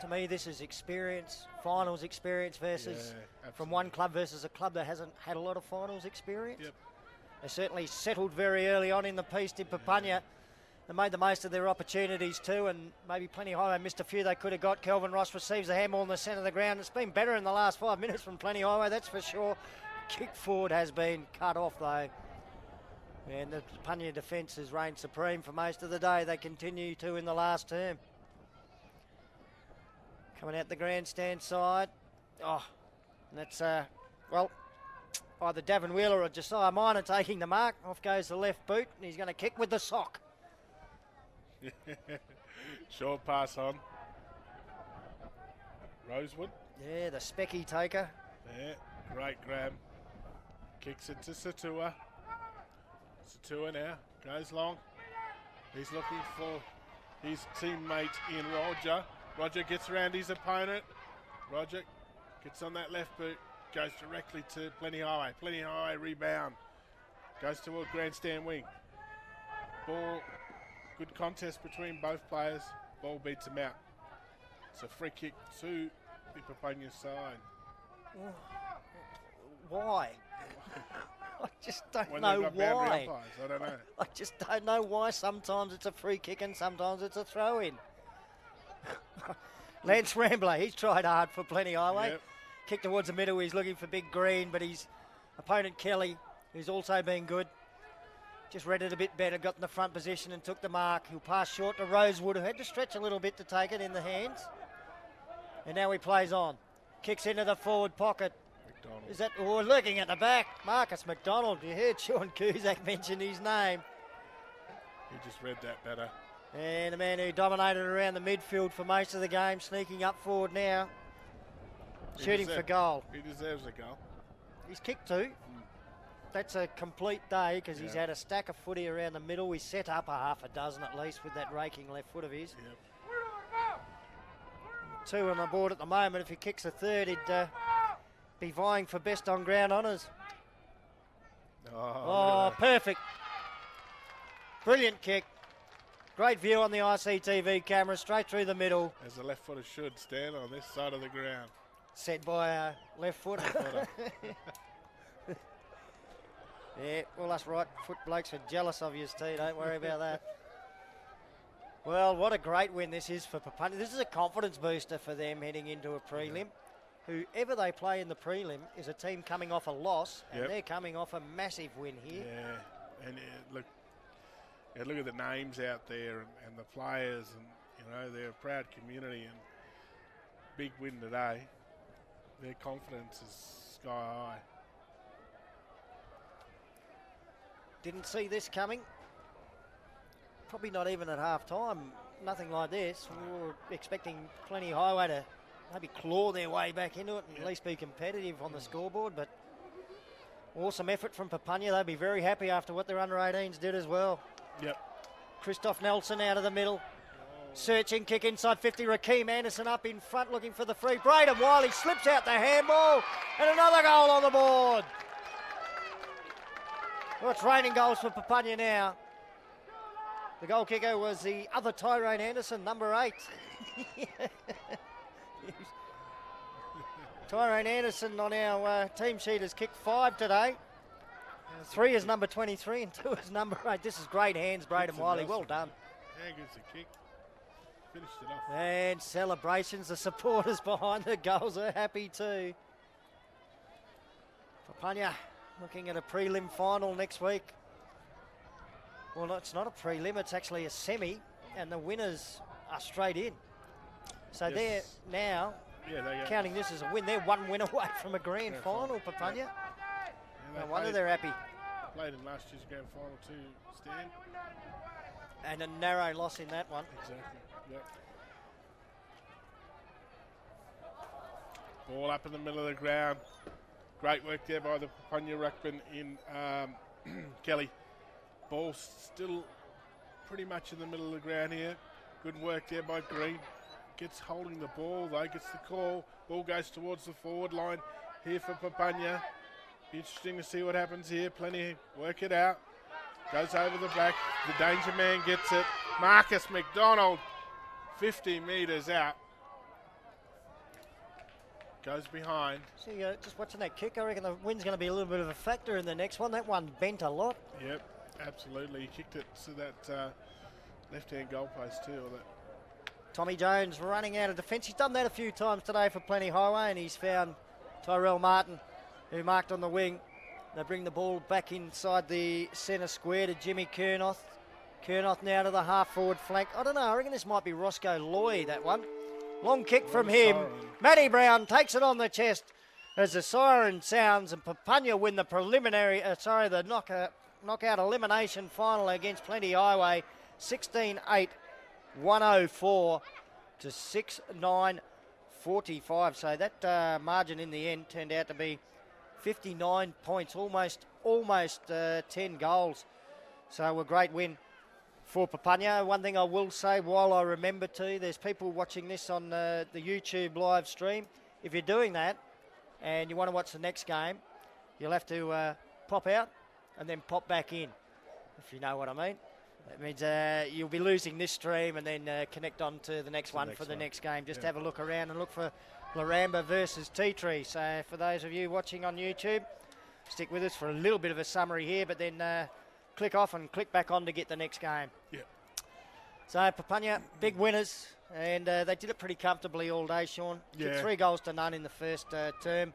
to me, this is experience, finals experience versus from one club versus a club that hasn't had a lot of finals experience. Yep. They certainly settled very early on in the piece, did Papunya. They made the most of their opportunities too, and maybe Plenty Highway missed a few they could have got. Kelvin Ross receives the handball in the centre of the ground. It's been better in the last 5 minutes from Plenty Highway, that's for sure. Kick forward has been cut off though. And the Papunya defence has reigned supreme for most of the day. They continue to in the last term. Coming out the grandstand side. Oh, and that's, either Davin Wheeler or Josiah Minor taking the mark. Off goes the left boot, and he's going to kick with the sock. Short pass on. Rosewood. Yeah, the specky taker. Yeah, great grab. Kicks it to Satua. Satua now goes long. He's looking for his teammate in Roger. Roger gets around his opponent. Roger gets on that left boot. Goes directly to Plenty Highway. Plenty Highway rebound. Goes toward grandstand wing. Ball. Good contest between both players. Ball beats him out. It's a free kick to the Papunya side. Why? I just don't When know they've got boundary why. umpires, I don't know. I just don't know why. Sometimes it's a free kick and sometimes it's a throw in. Lance Rambler, he's tried hard for Plenty Highway. Yep. Kick towards the middle, he's looking for Big Green, but his opponent Kelly, who's also been good, just read it a bit better, got in the front position and took the mark. He'll pass short to Rosewood, who had to stretch a little bit to take it in the hands. And now he plays on. Kicks into the forward pocket. McDonald. Is that, looking at the back, Marcus McDonald. You heard Sean Cusack mention his name. He just read that better. And the man who dominated around the midfield for most of the game, sneaking up forward now. Shooting for goal. He deserves a goal. He's kicked 2. That's a complete day because he's had a stack of footy around the middle. We set up a half a dozen at least with that raking left foot of his. Yep. 2 on the board at the moment. If he kicks a third, he'd be vying for best on ground honours. Oh, perfect. Brilliant kick. Great view on the ICTV camera, straight through the middle. As a left footer should stand on this side of the ground. Set by a left footer. Yeah, well, us right foot blokes are jealous of you, Steve. Don't worry about that. Well, what a great win this is for Papunya. This is a confidence booster for them heading into a prelim. Whoever they play in the prelim is a team coming off a loss, and they're coming off a massive win here. Yeah, and look at the names out there and the players, and they're a proud community, and big win today. Their confidence is sky high. Didn't see this coming. Probably not even at half time. Nothing like this. We were expecting Plenty Highway to maybe claw their way back into it and at least be competitive on the scoreboard. But awesome effort from Papunya. They'll be very happy after what their under-18s did as well. Yep. Christoph Nelson out of the middle. Searching kick inside 50. Rakeem Anderson up in front looking for the free. Braden Wiley slips out the handball and another goal on the board. Well, it's raining goals for Papunya now. The goal kicker was the other Tyrone Anderson, number 8. Tyrone Anderson on our team sheet has kicked 5 today. 3 is number 23 and 2 is number 8. This is great hands, Braden Wiley. Well done. Yeah, gives a kick. Finished it off. And celebrations. The supporters behind the goals are happy too. Papunya looking at a prelim final next week. Well, it's not a prelim, it's actually a semi, and the winners are straight in. So they're now, counting this as a win, they're 1 win away from a grand final, Papunya. No wonder they're happy. Played in last year's grand final too, Stan. And a narrow loss in that one. Exactly, yep. Ball up in the middle of the ground. Great work there by the Papunya ruckman in Kelly. Ball still pretty much in the middle of the ground here. Good work there by Green. Gets holding the ball though, gets the call. Ball goes towards the forward line here for Papunya. Interesting to see what happens here. Plenty work it out. Goes over the back. The danger man gets it. Marcus McDonald, 50 metres out. Goes behind. So just watching that kick, I reckon the wind's going to be a little bit of a factor in the next one. That one bent a lot. Yep, absolutely. He kicked it to that left-hand goalpost too. Or that. Tommy Jones running out of defence. He's done that a few times today for Plenty Highway, and he's found Tyrell Martin, who marked on the wing. They bring the ball back inside the centre square to Jimmy Kernoth. Kernoth now to the half-forward flank. I don't know, I reckon this might be Roscoe Loy, that one. Long kick from him. Matty Brown takes it on the chest as the siren sounds, and Papunya win the preliminary, the knockout elimination final against Plenty Highway, 16-8, 104 to 6-9, 45. So that margin in the end turned out to be 59 points, almost 10 goals. So a great win for Papunya. One thing I will say while I remember to, there's people watching this on the YouTube live stream. If you're doing that and you want to watch the next game, you'll have to pop out and then pop back in, if you know what I mean. That means you'll be losing this stream and then connect on to the next one for the next game. Just have a look around and look for Laramba versus T-Tree. So for those of you watching on YouTube, stick with us for a little bit of a summary here, but then click off and click back on to get the next game. Yeah. So Papunya, big winners, and they did it pretty comfortably all day, Sean. Yeah. 3 goals to none in the first term.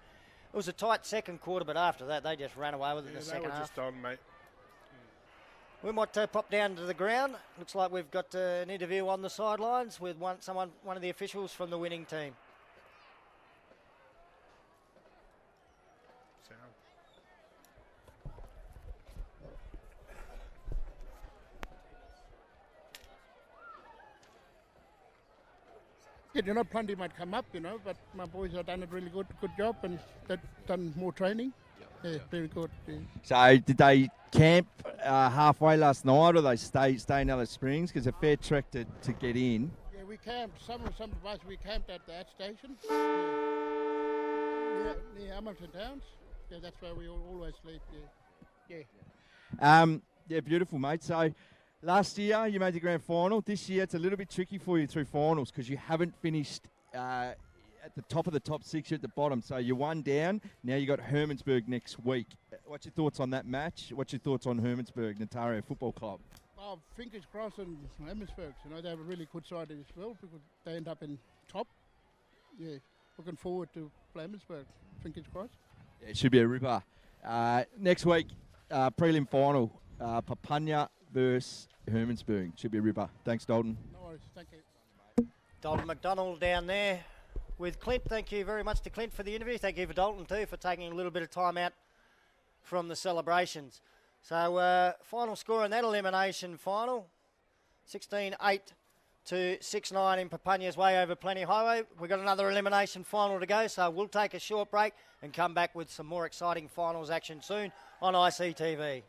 It was a tight second quarter, but after that they just ran away with it in the second half. Just on, mate. We might pop down to the ground. Looks like we've got an interview on the sidelines with one of the officials from the winning team. Yeah, plenty might come up, but my boys have done a really good job and they've done more training. Yeah, very good. Yeah. So did they camp halfway last night or they stay in Alice Springs? Because it's a fair trek to get in. Yeah, we camped. Some of us, we camped at the ad station. Near Hamilton Downs. Yeah, that's where we always sleep. Yeah. Yeah, beautiful, mate. So Last year, you made the grand final. This year, it's a little bit tricky for you through finals because you haven't finished at the top of the top 6, you're at the bottom. So you're one down. Now you got Hermannsburg next week. What's your thoughts on that match? What's your thoughts on Hermannsburg, Notario Football Club? Oh, fingers crossed on Hermannsburg. You know, they have a really good side as well because they end up in top. Yeah, looking forward to Hermannsburg. Fingers crossed. Yeah, it should be a ripper. Next week, prelim final, Papunya versus Hermannsburg. Should be a ripper. Thanks, Dalton. No worries. Thank you. Dalton McDonald down there with Clint. Thank you very much to Clint for the interview. Thank you for Dalton too for taking a little bit of time out from the celebrations. So final score in that elimination final, 16-8 to 6-9 in Papunya's way over Plenty Highway. We've got another elimination final to go, so we'll take a short break and come back with some more exciting finals action soon on ICTV.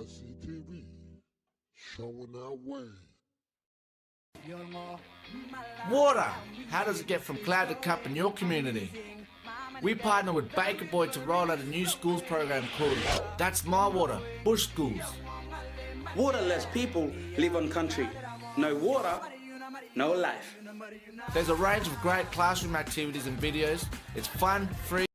ICTV, showing our way. Water. How does it get from cloud to cup in your community? We partner with Baker Boy to roll out a new schools program called That's My Water, Bush Schools. Waterless people live on country. No water, no life. There's a range of great classroom activities and videos. It's fun, free.